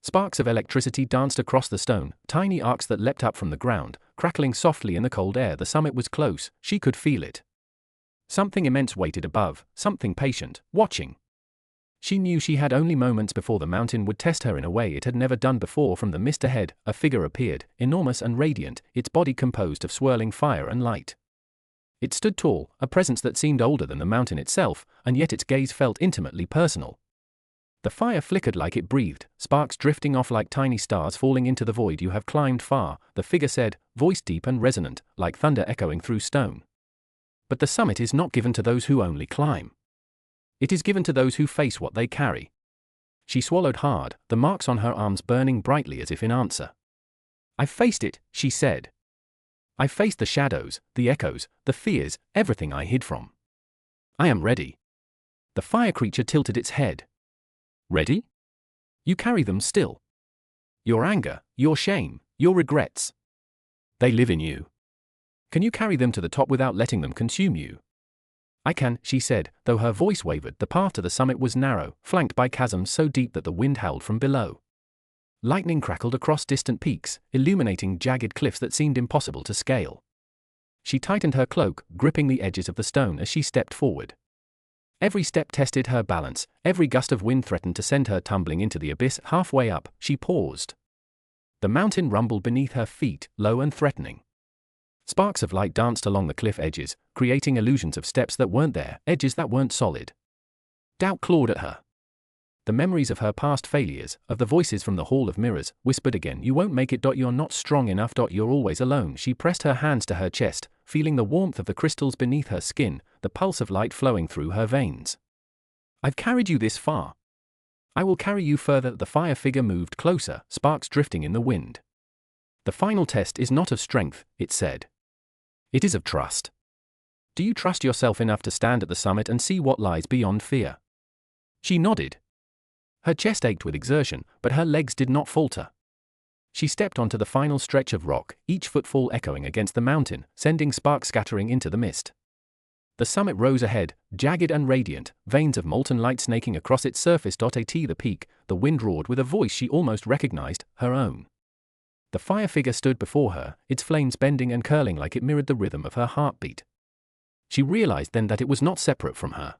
Sparks of electricity danced across the stone, tiny arcs that leapt up from the ground, crackling softly in the cold air. The summit was close, she could feel it. Something immense waited above, something patient, watching. She knew she had only moments before the mountain would test her in a way it had never done before. From the mist ahead, a figure appeared, enormous and radiant, its body composed of swirling fire and light. It stood tall, a presence that seemed older than the mountain itself, and yet its gaze felt intimately personal. The fire flickered like it breathed, sparks drifting off like tiny stars falling into the void. You have climbed far, the figure said, voice deep and resonant, like thunder echoing through stone. But the summit is not given to those who only climb. It is given to those who face what they carry. She swallowed hard, the marks on her arms burning brightly as if in answer. "I've faced it," she said. "I've faced the shadows, the echoes, the fears, everything I hid from. I am ready." The fire creature tilted its head. "Ready? You carry them still. Your anger, your shame, your regrets. They live in you. Can you carry them to the top without letting them consume you?" "I can," she said, though her voice wavered. The path to the summit was narrow, flanked by chasms so deep that the wind howled from below. Lightning crackled across distant peaks, illuminating jagged cliffs that seemed impossible to scale. She tightened her cloak, gripping the edges of the stone as she stepped forward. Every step tested her balance, every gust of wind threatened to send her tumbling into the abyss. Halfway up, she paused. The mountain rumbled beneath her feet, low and threatening. Sparks of light danced along the cliff edges, creating illusions of steps that weren't there, edges that weren't solid. Doubt clawed at her. The memories of her past failures, of the voices from the Hall of Mirrors, whispered again, "You won't make it. You're not strong enough. You're always alone." She pressed her hands to her chest, feeling the warmth of the crystals beneath her skin, the pulse of light flowing through her veins. "I've carried you this far. I will carry you further." The fire figure moved closer, sparks drifting in the wind. "The final test is not of strength," it said. "It is of trust. Do you trust yourself enough to stand at the summit and see what lies beyond fear?" She nodded. Her chest ached with exertion, but her legs did not falter. She stepped onto the final stretch of rock, each footfall echoing against the mountain, sending sparks scattering into the mist. The summit rose ahead, jagged and radiant, veins of molten light snaking across its surface. At the peak, the wind roared with a voice she almost recognized, her own. The fire figure stood before her, its flames bending and curling like it mirrored the rhythm of her heartbeat. She realized then that it was not separate from her.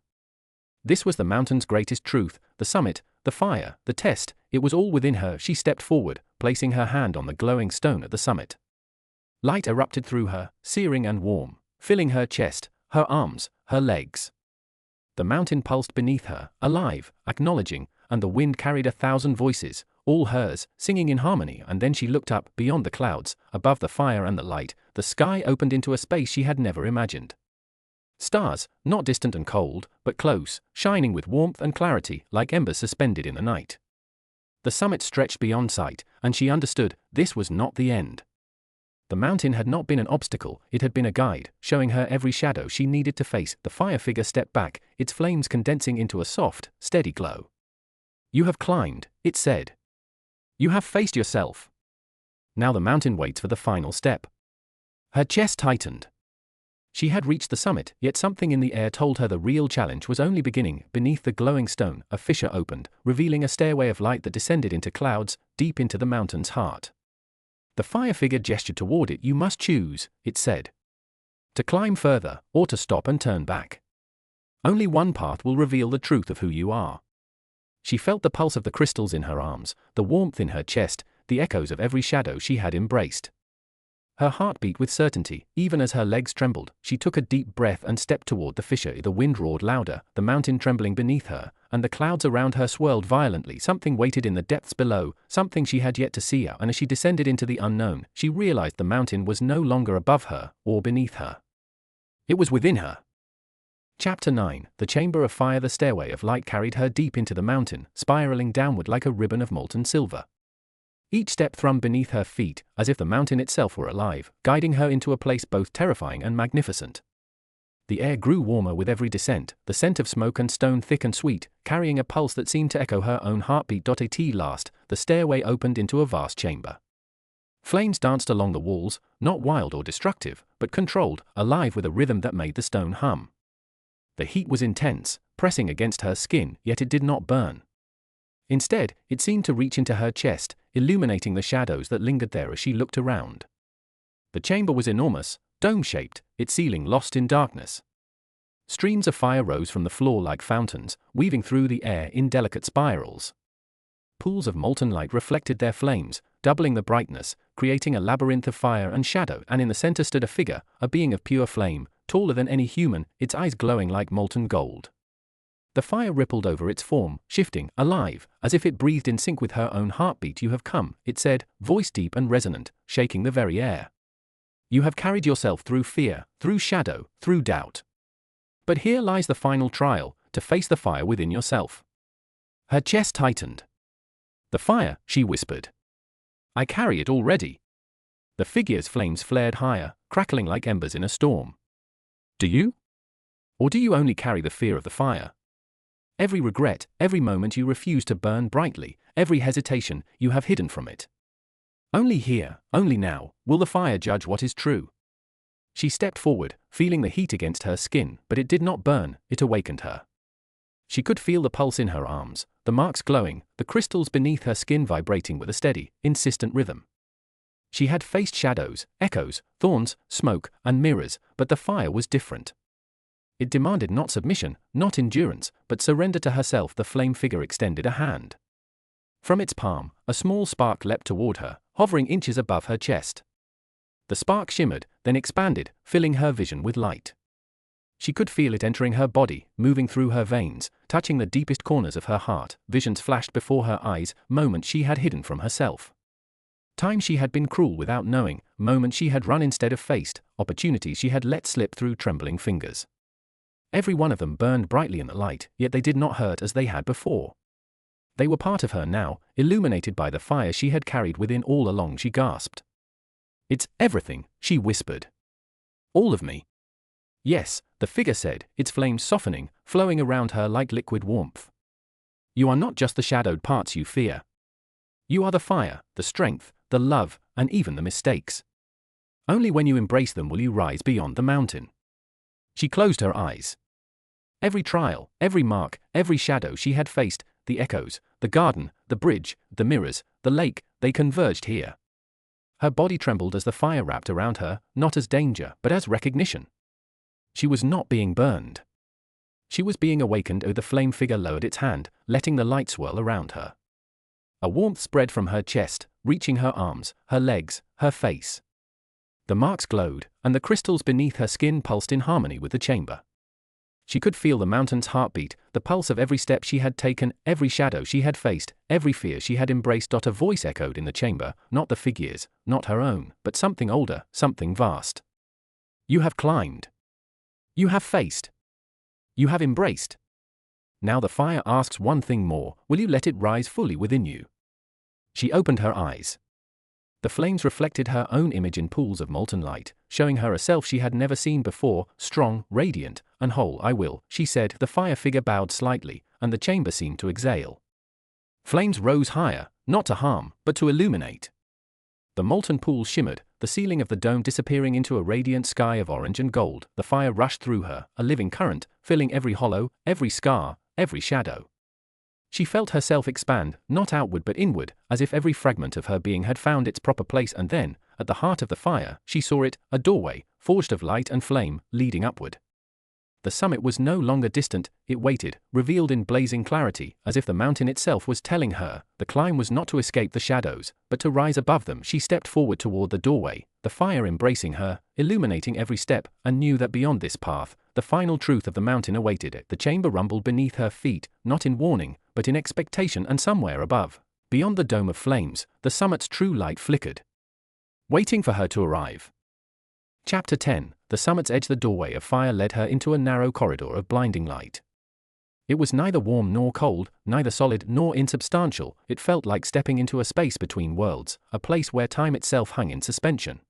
This was the mountain's greatest truth, the summit, the fire, the test, it was all within her. She stepped forward, placing her hand on the glowing stone at the summit. Light erupted through her, searing and warm, filling her chest, her arms, her legs. The mountain pulsed beneath her, alive, acknowledging, and the wind carried 1,000 voices, all hers, singing in harmony. And then she looked up, beyond the clouds, above the fire and the light, the sky opened into a space she had never imagined. Stars, not distant and cold, but close, shining with warmth and clarity like embers suspended in the night. The summit stretched beyond sight, and she understood this was not the end. The mountain had not been an obstacle, it had been a guide, showing her every shadow she needed to face. The fire figure stepped back, its flames condensing into a soft, steady glow. "You have climbed," it said. "You have faced yourself. Now the mountain waits for the final step." Her chest tightened. She had reached the summit, yet something in the air told her the real challenge was only beginning. Beneath the glowing stone, a fissure opened, revealing a stairway of light that descended into clouds, deep into the mountain's heart. The fire figure gestured toward it. "You must choose," it said. "To climb further, or to stop and turn back. Only one path will reveal the truth of who you are." She felt the pulse of the crystals in her arms, the warmth in her chest, the echoes of every shadow she had embraced. Her heart beat with certainty, even as her legs trembled. She took a deep breath and stepped toward the fissure. The wind roared louder, the mountain trembling beneath her, and the clouds around her swirled violently. Something waited in the depths below, something she had yet to see out, and as she descended into the unknown, she realized the mountain was no longer above her, or beneath her. It was within her. Chapter 9, The Chamber of Fire. The stairway of light carried her deep into the mountain, spiraling downward like a ribbon of molten silver. Each step thrummed beneath her feet, as if the mountain itself were alive, guiding her into a place both terrifying and magnificent. The air grew warmer with every descent, the scent of smoke and stone thick and sweet, carrying a pulse that seemed to echo her own heartbeat. At last, the stairway opened into a vast chamber. Flames danced along the walls, not wild or destructive, but controlled, alive with a rhythm that made the stone hum. The heat was intense, pressing against her skin, yet it did not burn. Instead, it seemed to reach into her chest, illuminating the shadows that lingered there as she looked around. The chamber was enormous, dome-shaped, its ceiling lost in darkness. Streams of fire rose from the floor like fountains, weaving through the air in delicate spirals. Pools of molten light reflected their flames, doubling the brightness, creating a labyrinth of fire and shadow. And in the center stood a figure, a being of pure flame, taller than any human, its eyes glowing like molten gold. The fire rippled over its form, shifting, alive, as if it breathed in sync with her own heartbeat. "You have come," it said, voice deep and resonant, shaking the very air. "You have carried yourself through fear, through shadow, through doubt. But here lies the final trial, to face the fire within yourself." Her chest tightened. "The fire," she whispered. "I carry it already." The figure's flames flared higher, crackling like embers in a storm. "Do you? Or do you only carry the fear of the fire? Every regret, every moment you refuse to burn brightly, every hesitation you have hidden from it. Only here, only now, will the fire judge what is true." She stepped forward, feeling the heat against her skin, but it did not burn, it awakened her. She could feel the pulse in her arms, the marks glowing, the crystals beneath her skin vibrating with a steady, insistent rhythm. She had faced shadows, echoes, thorns, smoke, and mirrors, but the fire was different. It demanded not submission, not endurance, but surrender to herself. The flame figure extended a hand. From its palm, a small spark leapt toward her, hovering inches above her chest. The spark shimmered, then expanded, filling her vision with light. She could feel it entering her body, moving through her veins, touching the deepest corners of her heart. Visions flashed before her eyes, moments she had hidden from herself. Times she had been cruel without knowing, moments she had run instead of faced, opportunities she had let slip through trembling fingers. Every one of them burned brightly in the light, yet they did not hurt as they had before. They were part of her now, illuminated by the fire she had carried within all along. She gasped. "It's everything," she whispered. "All of me." "Yes," the figure said, its flames softening, flowing around her like liquid warmth. "You are not just the shadowed parts you fear. You are the fire, the strength, the love, and even the mistakes. Only when you embrace them will you rise beyond the mountain." She closed her eyes. Every trial, every mark, every shadow she had faced, the echoes, the garden, the bridge, the mirrors, the lake, they converged here. Her body trembled as the fire wrapped around her, not as danger, but as recognition. She was not being burned. She was being awakened. The flame figure lowered its hand, letting the light swirl around her. A warmth spread from her chest, reaching her arms, her legs, her face. The marks glowed, and the crystals beneath her skin pulsed in harmony with the chamber. She could feel the mountain's heartbeat, the pulse of every step she had taken, every shadow she had faced, every fear she had embraced. A voice echoed in the chamber, not the figure's, not her own, but something older, something vast. "You have climbed. You have faced. You have embraced. Now the fire asks one thing more: will you let it rise fully within you? She opened her eyes. The flames reflected her own image in pools of molten light, showing her a self she had never seen before, strong, radiant, and whole. I will, she said. The fire figure bowed slightly, and the chamber seemed to exhale. Flames rose higher, not to harm, but to illuminate. The molten pool shimmered, the ceiling of the dome disappearing into a radiant sky of orange and gold. The fire rushed through her, a living current, filling every hollow, every scar, every shadow. She felt herself expand, not outward but inward, as if every fragment of her being had found its proper place. And then, at the heart of the fire, she saw it, a doorway, forged of light and flame, leading upward. The summit was no longer distant, it waited, revealed in blazing clarity, as if the mountain itself was telling her the climb was not to escape the shadows, but to rise above them. She stepped forward toward the doorway, the fire embracing her, illuminating every step, and knew that beyond this path, the final truth of the mountain awaited it. The chamber rumbled beneath her feet, not in warning, but in expectation. And somewhere above, beyond the dome of flames, the summit's true light flickered, waiting for her to arrive. Chapter 10. The summit's edge. The doorway of fire led her into a narrow corridor of blinding light. It was neither warm nor cold, neither solid nor insubstantial. It felt like stepping into a space between worlds, a place where time itself hung in suspension.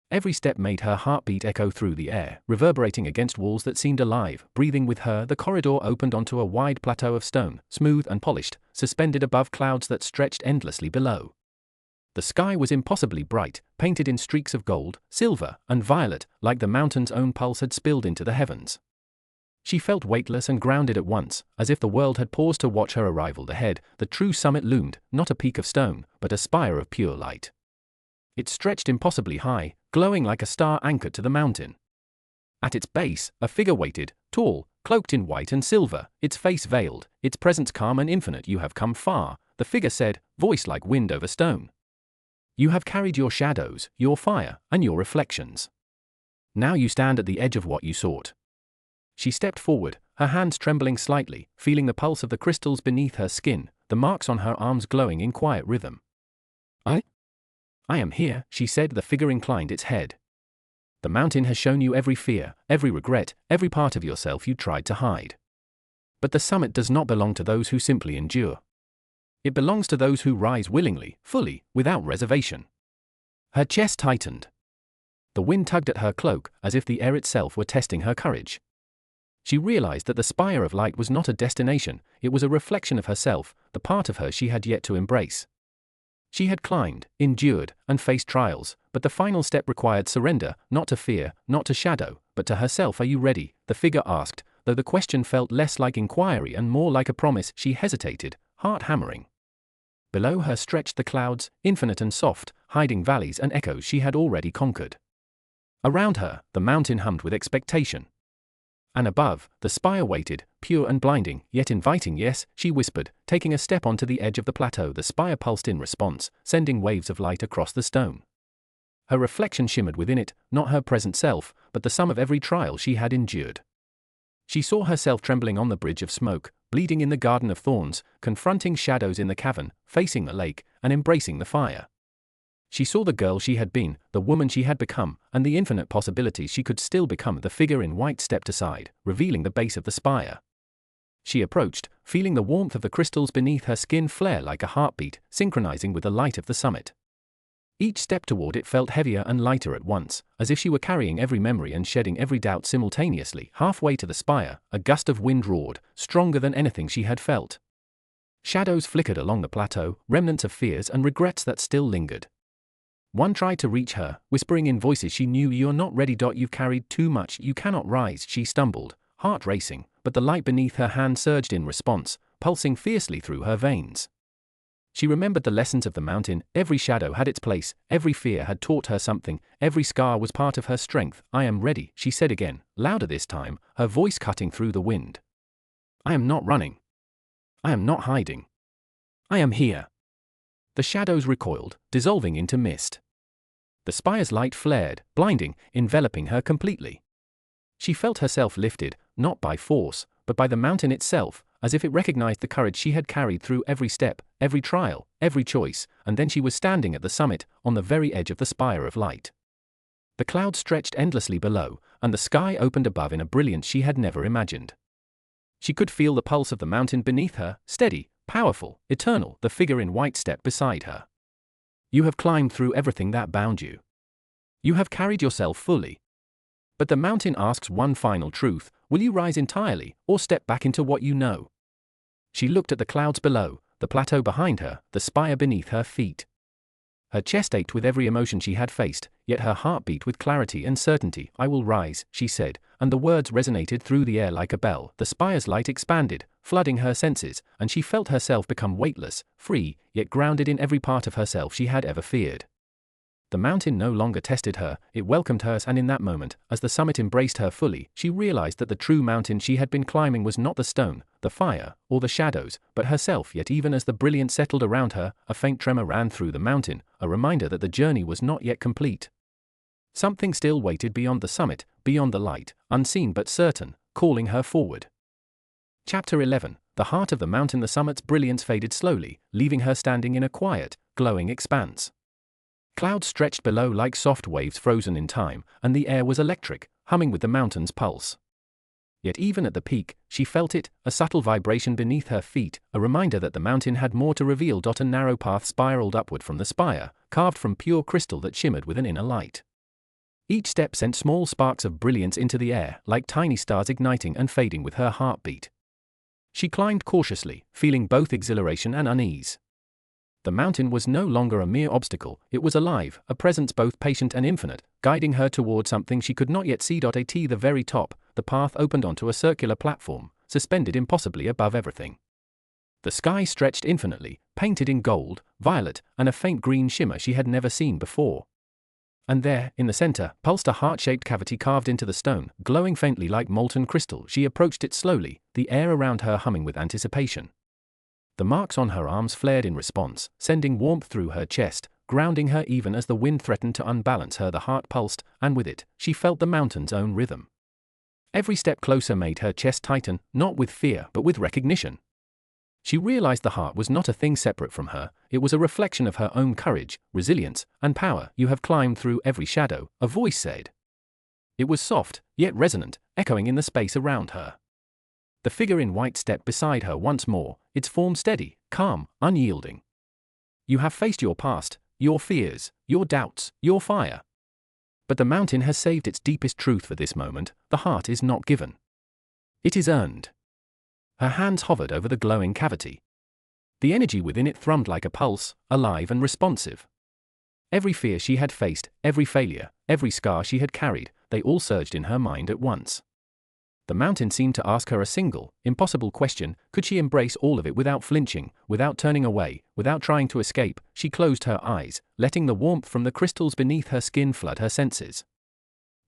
Every step made her heartbeat echo through the air, reverberating against walls that seemed alive, breathing with her. The corridor opened onto a wide plateau of stone, smooth and polished, suspended above clouds that stretched endlessly below. The sky was impossibly bright, painted in streaks of gold, silver, and violet, like the mountain's own pulse had spilled into the heavens. She felt weightless and grounded at once, as if the world had paused to watch her arrival. Ahead, the true summit loomed, not a peak of stone, but a spire of pure light. It stretched impossibly high, glowing like a star anchored to the mountain. At its base, a figure waited, tall, cloaked in white and silver, its face veiled, its presence calm and infinite. You have come far, the figure said, voice like wind over stone. You have carried your shadows, your fire, and your reflections. Now you stand at the edge of what you sought. She stepped forward, her hands trembling slightly, feeling the pulse of the crystals beneath her skin, the marks on her arms glowing in quiet rhythm. I am here, she said. The figure inclined its head. The mountain has shown you every fear, every regret, every part of yourself you tried to hide. But the summit does not belong to those who simply endure. It belongs to those who rise willingly, fully, without reservation. Her chest tightened. The wind tugged at her cloak, as if the air itself were testing her courage. She realized that the spire of light was not a destination, it was a reflection of herself, the part of her she had yet to embrace. She had climbed, endured, and faced trials, but the final step required surrender, not to fear, not to shadow, but to herself. Are you ready? The figure asked, though the question felt less like inquiry and more like a promise. She hesitated, heart hammering. Below her stretched the clouds, infinite and soft, hiding valleys and echoes she had already conquered. Around her, the mountain hummed with expectation. And above, the spire waited, pure and blinding, yet inviting. Yes, she whispered, taking a step onto the edge of the plateau. The spire pulsed in response, sending waves of light across the stone. Her reflection shimmered within it, not her present self, but the sum of every trial she had endured. She saw herself trembling on the bridge of smoke, bleeding in the garden of thorns, confronting shadows in the cavern, facing the lake, and embracing the fire. She saw the girl she had been, the woman she had become, and the infinite possibilities she could still become. The figure in white stepped aside, revealing the base of the spire. She approached, feeling the warmth of the crystals beneath her skin flare like a heartbeat, synchronizing with the light of the summit. Each step toward it felt heavier and lighter at once, as if she were carrying every memory and shedding every doubt simultaneously. Halfway to the spire, a gust of wind roared, stronger than anything she had felt. Shadows flickered along the plateau, remnants of fears and regrets that still lingered. One tried to reach her, whispering in voices she knew. You're not ready. You've carried too much, you cannot rise. She stumbled, heart racing, but the light beneath her hand surged in response, pulsing fiercely through her veins. She remembered the lessons of the mountain. Every shadow had its place, every fear had taught her something, every scar was part of her strength. I am ready, she said again, louder this time, her voice cutting through the wind. I am not running. I am not hiding. I am here. The shadows recoiled, dissolving into mist. The spire's light flared, blinding, enveloping her completely. She felt herself lifted, not by force, but by the mountain itself, as if it recognized the courage she had carried through every step, every trial, every choice, and then she was standing at the summit, on the very edge of the spire of light. The clouds stretched endlessly below, and the sky opened above in a brilliance she had never imagined. She could feel the pulse of the mountain beneath her, steady, powerful, eternal. The figure in white stepped beside her. You have climbed through everything that bound you. You have carried yourself fully. But the mountain asks one final truth: will you rise entirely, or step back into what you know? She looked at the clouds below, the plateau behind her, the spire beneath her feet. Her chest ached with every emotion she had faced, yet her heart beat with clarity and certainty. I will rise, she said, and the words resonated through the air like a bell. The spire's light expanded, flooding her senses, and she felt herself become weightless, free, yet grounded in every part of herself she had ever feared. The mountain no longer tested her, it welcomed her, and in that moment, as the summit embraced her fully, she realized that the true mountain she had been climbing was not the stone, the fire, or the shadows, but herself. Yet even as the brilliance settled around her, a faint tremor ran through the mountain, a reminder that the journey was not yet complete. Something still waited beyond the summit, beyond the light, unseen but certain, calling her forward. Chapter 11. The heart of the mountain. The summit's brilliance faded slowly, leaving her standing in a quiet, glowing expanse. Clouds stretched below like soft waves frozen in time, and the air was electric, humming with the mountain's pulse. Yet even at the peak, she felt it, a subtle vibration beneath her feet, a reminder that the mountain had more to reveal. A narrow path spiraled upward from the spire, carved from pure crystal that shimmered with an inner light. Each step sent small sparks of brilliance into the air, like tiny stars igniting and fading with her heartbeat. She climbed cautiously, feeling both exhilaration and unease. The mountain was no longer a mere obstacle, it was alive, a presence both patient and infinite, guiding her toward something she could not yet see. At the very top, the path opened onto a circular platform, suspended impossibly above everything. The sky stretched infinitely, painted in gold, violet, and a faint green shimmer she had never seen before. And there, in the center, pulsed a heart-shaped cavity carved into the stone, glowing faintly like molten crystal. She approached it slowly, the air around her humming with anticipation. The marks on her arms flared in response, sending warmth through her chest, grounding her even as the wind threatened to unbalance her. The heart pulsed, and with it, she felt the mountain's own rhythm. Every step closer made her chest tighten, not with fear but with recognition. She realized the heart was not a thing separate from her, it was a reflection of her own courage, resilience, and power. You have climbed through every shadow, a voice said. It was soft, yet resonant, echoing in the space around her. The figure in white stepped beside her once more, its form steady, calm, unyielding. You have faced your past, your fears, your doubts, your fire. But the mountain has saved its deepest truth for this moment: the heart is not given. It is earned. Her hands hovered over the glowing cavity. The energy within it thrummed like a pulse, alive and responsive. Every fear she had faced, every failure, every scar she had carried, they all surged in her mind at once. The mountain seemed to ask her a single, impossible question: could she embrace all of it without flinching, without turning away, without trying to escape? She closed her eyes, letting the warmth from the crystals beneath her skin flood her senses.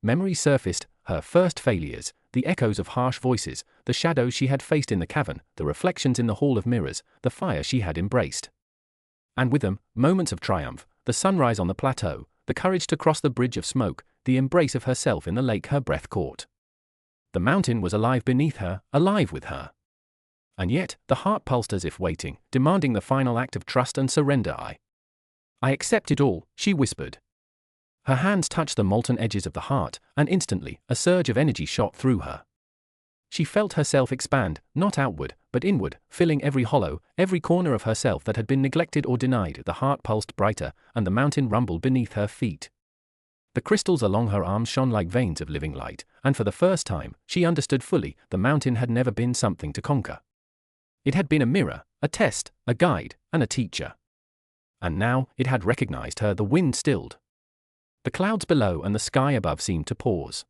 Memory surfaced, her first failures, the echoes of harsh voices, the shadows she had faced in the cavern, the reflections in the hall of mirrors, the fire she had embraced. And with them, moments of triumph, the sunrise on the plateau, the courage to cross the bridge of smoke, the embrace of herself in the lake her breath caught. The mountain was alive beneath her, alive with her. And yet, the heart pulsed as if waiting, demanding the final act of trust and surrender. I accept it all, she whispered. Her hands touched the molten edges of the heart, and instantly, a surge of energy shot through her. She felt herself expand, not outward, but inward, filling every hollow, every corner of herself that had been neglected or denied. The heart pulsed brighter, and the mountain rumbled beneath her feet. The crystals along her arms shone like veins of living light, and for the first time, she understood fully: the mountain had never been something to conquer. It had been a mirror, a test, a guide, and a teacher. And now, it had recognized her. The wind stilled. The clouds below and the sky above seemed to pause.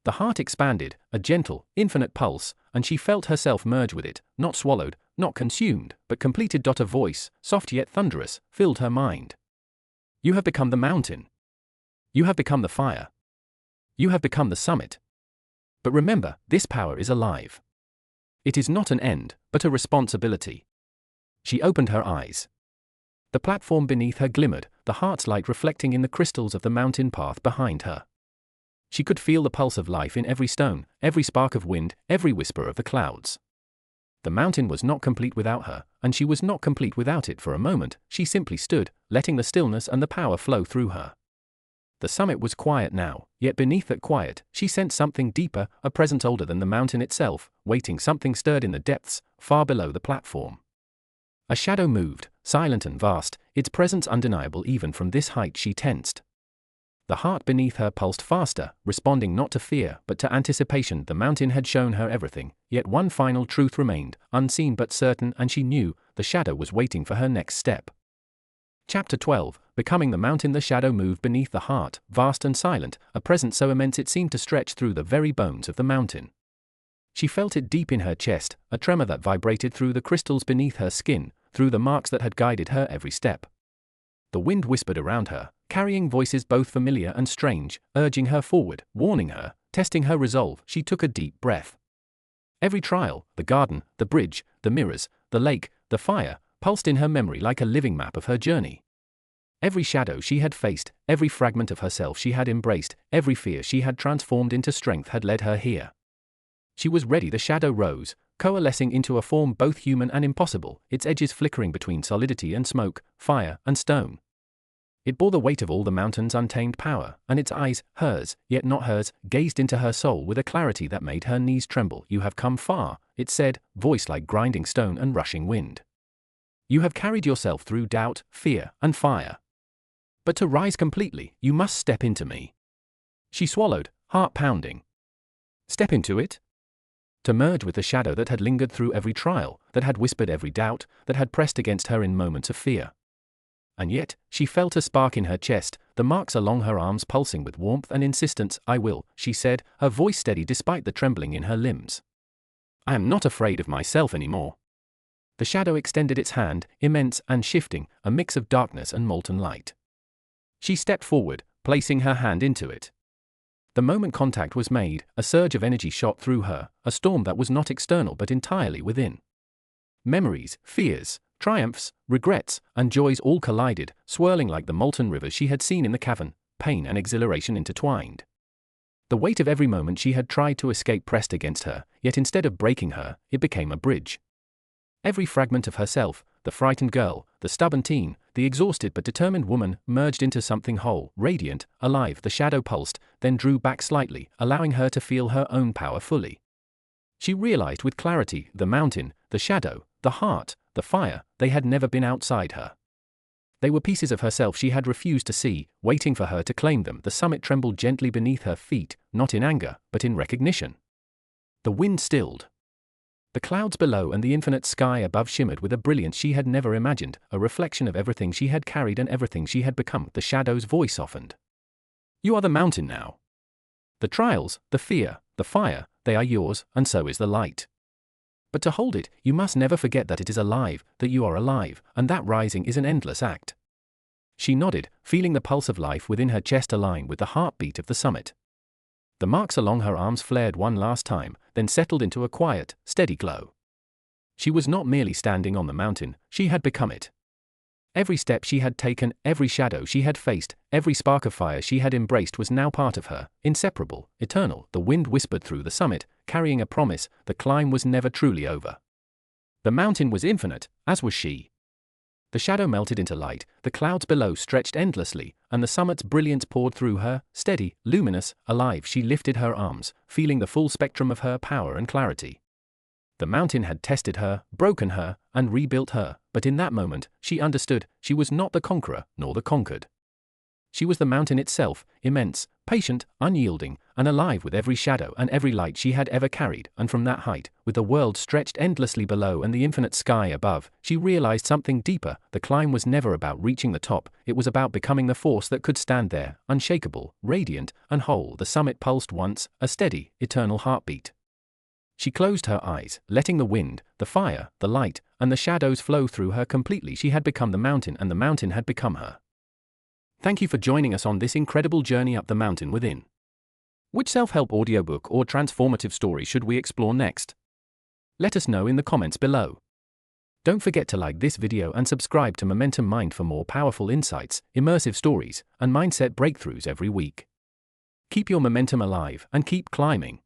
The heart expanded, a gentle, infinite pulse, and she felt herself merge with it, not swallowed, not consumed, but completed. A voice, soft yet thunderous, filled her mind. You have become the mountain. You have become the fire. You have become the summit. But remember, this power is alive. It is not an end, but a responsibility. She opened her eyes. The platform beneath her glimmered, the heart's light reflecting in the crystals of the mountain path behind her. She could feel the pulse of life in every stone, every spark of wind, every whisper of the clouds. The mountain was not complete without her, and she was not complete without it. For a moment, she simply stood, letting the stillness and the power flow through her. The summit was quiet now, yet beneath that quiet, she sensed something deeper, a presence older than the mountain itself, waiting. Something stirred in the depths, far below the platform. A shadow moved, silent and vast, its presence undeniable even from this height. She tensed. The heart beneath her pulsed faster, responding not to fear but to anticipation. The mountain had shown her everything, yet one final truth remained, unseen but certain, and she knew the shadow was waiting for her next step. Chapter 12, Becoming the Mountain. The shadow moved beneath the heart, vast and silent, a presence so immense it seemed to stretch through the very bones of the mountain. She felt it deep in her chest, a tremor that vibrated through the crystals beneath her skin, through the marks that had guided her every step. The wind whispered around her, carrying voices both familiar and strange, urging her forward, warning her, testing her resolve. She took a deep breath. Every trial, the garden, the bridge, the mirrors, the lake, the fire, pulsed in her memory like a living map of her journey. Every shadow she had faced, every fragment of herself she had embraced, every fear she had transformed into strength had led her here. She was ready. The shadow rose, coalescing into a form both human and impossible, its edges flickering between solidity and smoke, fire and stone. It bore the weight of all the mountain's untamed power, and its eyes, hers, yet not hers, gazed into her soul with a clarity that made her knees tremble. You have come far, it said, voice like grinding stone and rushing wind. You have carried yourself through doubt, fear, and fire. But to rise completely, you must step into me. She swallowed, heart pounding. Step into it? To merge with the shadow that had lingered through every trial, that had whispered every doubt, that had pressed against her in moments of fear. And yet, she felt a spark in her chest, the marks along her arms pulsing with warmth and insistence. I will, she said, her voice steady despite the trembling in her limbs. I am not afraid of myself anymore. The shadow extended its hand, immense and shifting, a mix of darkness and molten light. She stepped forward, placing her hand into it. The moment contact was made, a surge of energy shot through her, a storm that was not external but entirely within. Memories, fears, triumphs, regrets, and joys all collided, swirling like the molten rivers she had seen in the cavern, pain and exhilaration intertwined. The weight of every moment she had tried to escape pressed against her, yet instead of breaking her, it became a bridge. Every fragment of herself, the frightened girl, the stubborn teen, the exhausted but determined woman, merged into something whole, radiant, alive. The shadow pulsed, then drew back slightly, allowing her to feel her own power fully. She realized with clarity, the mountain, the shadow, the heart, the fire, they had never been outside her. They were pieces of herself she had refused to see, waiting for her to claim them. The summit trembled gently beneath her feet, not in anger, but in recognition. The wind stilled. The clouds below and the infinite sky above shimmered with a brilliance she had never imagined, a reflection of everything she had carried and everything she had become. The shadow's voice softened. You are the mountain now. The trials, the fear, the fire, they are yours, and so is the light. But to hold it, you must never forget that it is alive, that you are alive, and that rising is an endless act. She nodded, feeling the pulse of life within her chest align with the heartbeat of the summit. The marks along her arms flared one last time, then settled into a quiet, steady glow. She was not merely standing on the mountain, she had become it. Every step she had taken, every shadow she had faced, every spark of fire she had embraced was now part of her, inseparable, eternal. The wind whispered through the summit, carrying a promise, the climb was never truly over. The mountain was infinite, as was she. The shadow melted into light, the clouds below stretched endlessly, and the summit's brilliance poured through her, steady, luminous, alive. She lifted her arms, feeling the full spectrum of her power and clarity. The mountain had tested her, broken her, and rebuilt her, but in that moment, she understood, she was not the conqueror, nor the conquered. She was the mountain itself, immense, patient, unyielding, and alive with every shadow and every light she had ever carried. And from that height, with the world stretched endlessly below and the infinite sky above, she realized something deeper. The climb was never about reaching the top, it was about becoming the force that could stand there, unshakable, radiant, and whole. The summit pulsed once, a steady, eternal heartbeat. She closed her eyes, letting the wind, the fire, the light, and the shadows flow through her completely. She had become the mountain and the mountain had become her. Thank you for joining us on this incredible journey up the mountain within. Which self-help audiobook or transformative story should we explore next? Let us know in the comments below. Don't forget to like this video and subscribe to Momentum Mind for more powerful insights, immersive stories, and mindset breakthroughs every week. Keep your momentum alive and keep climbing.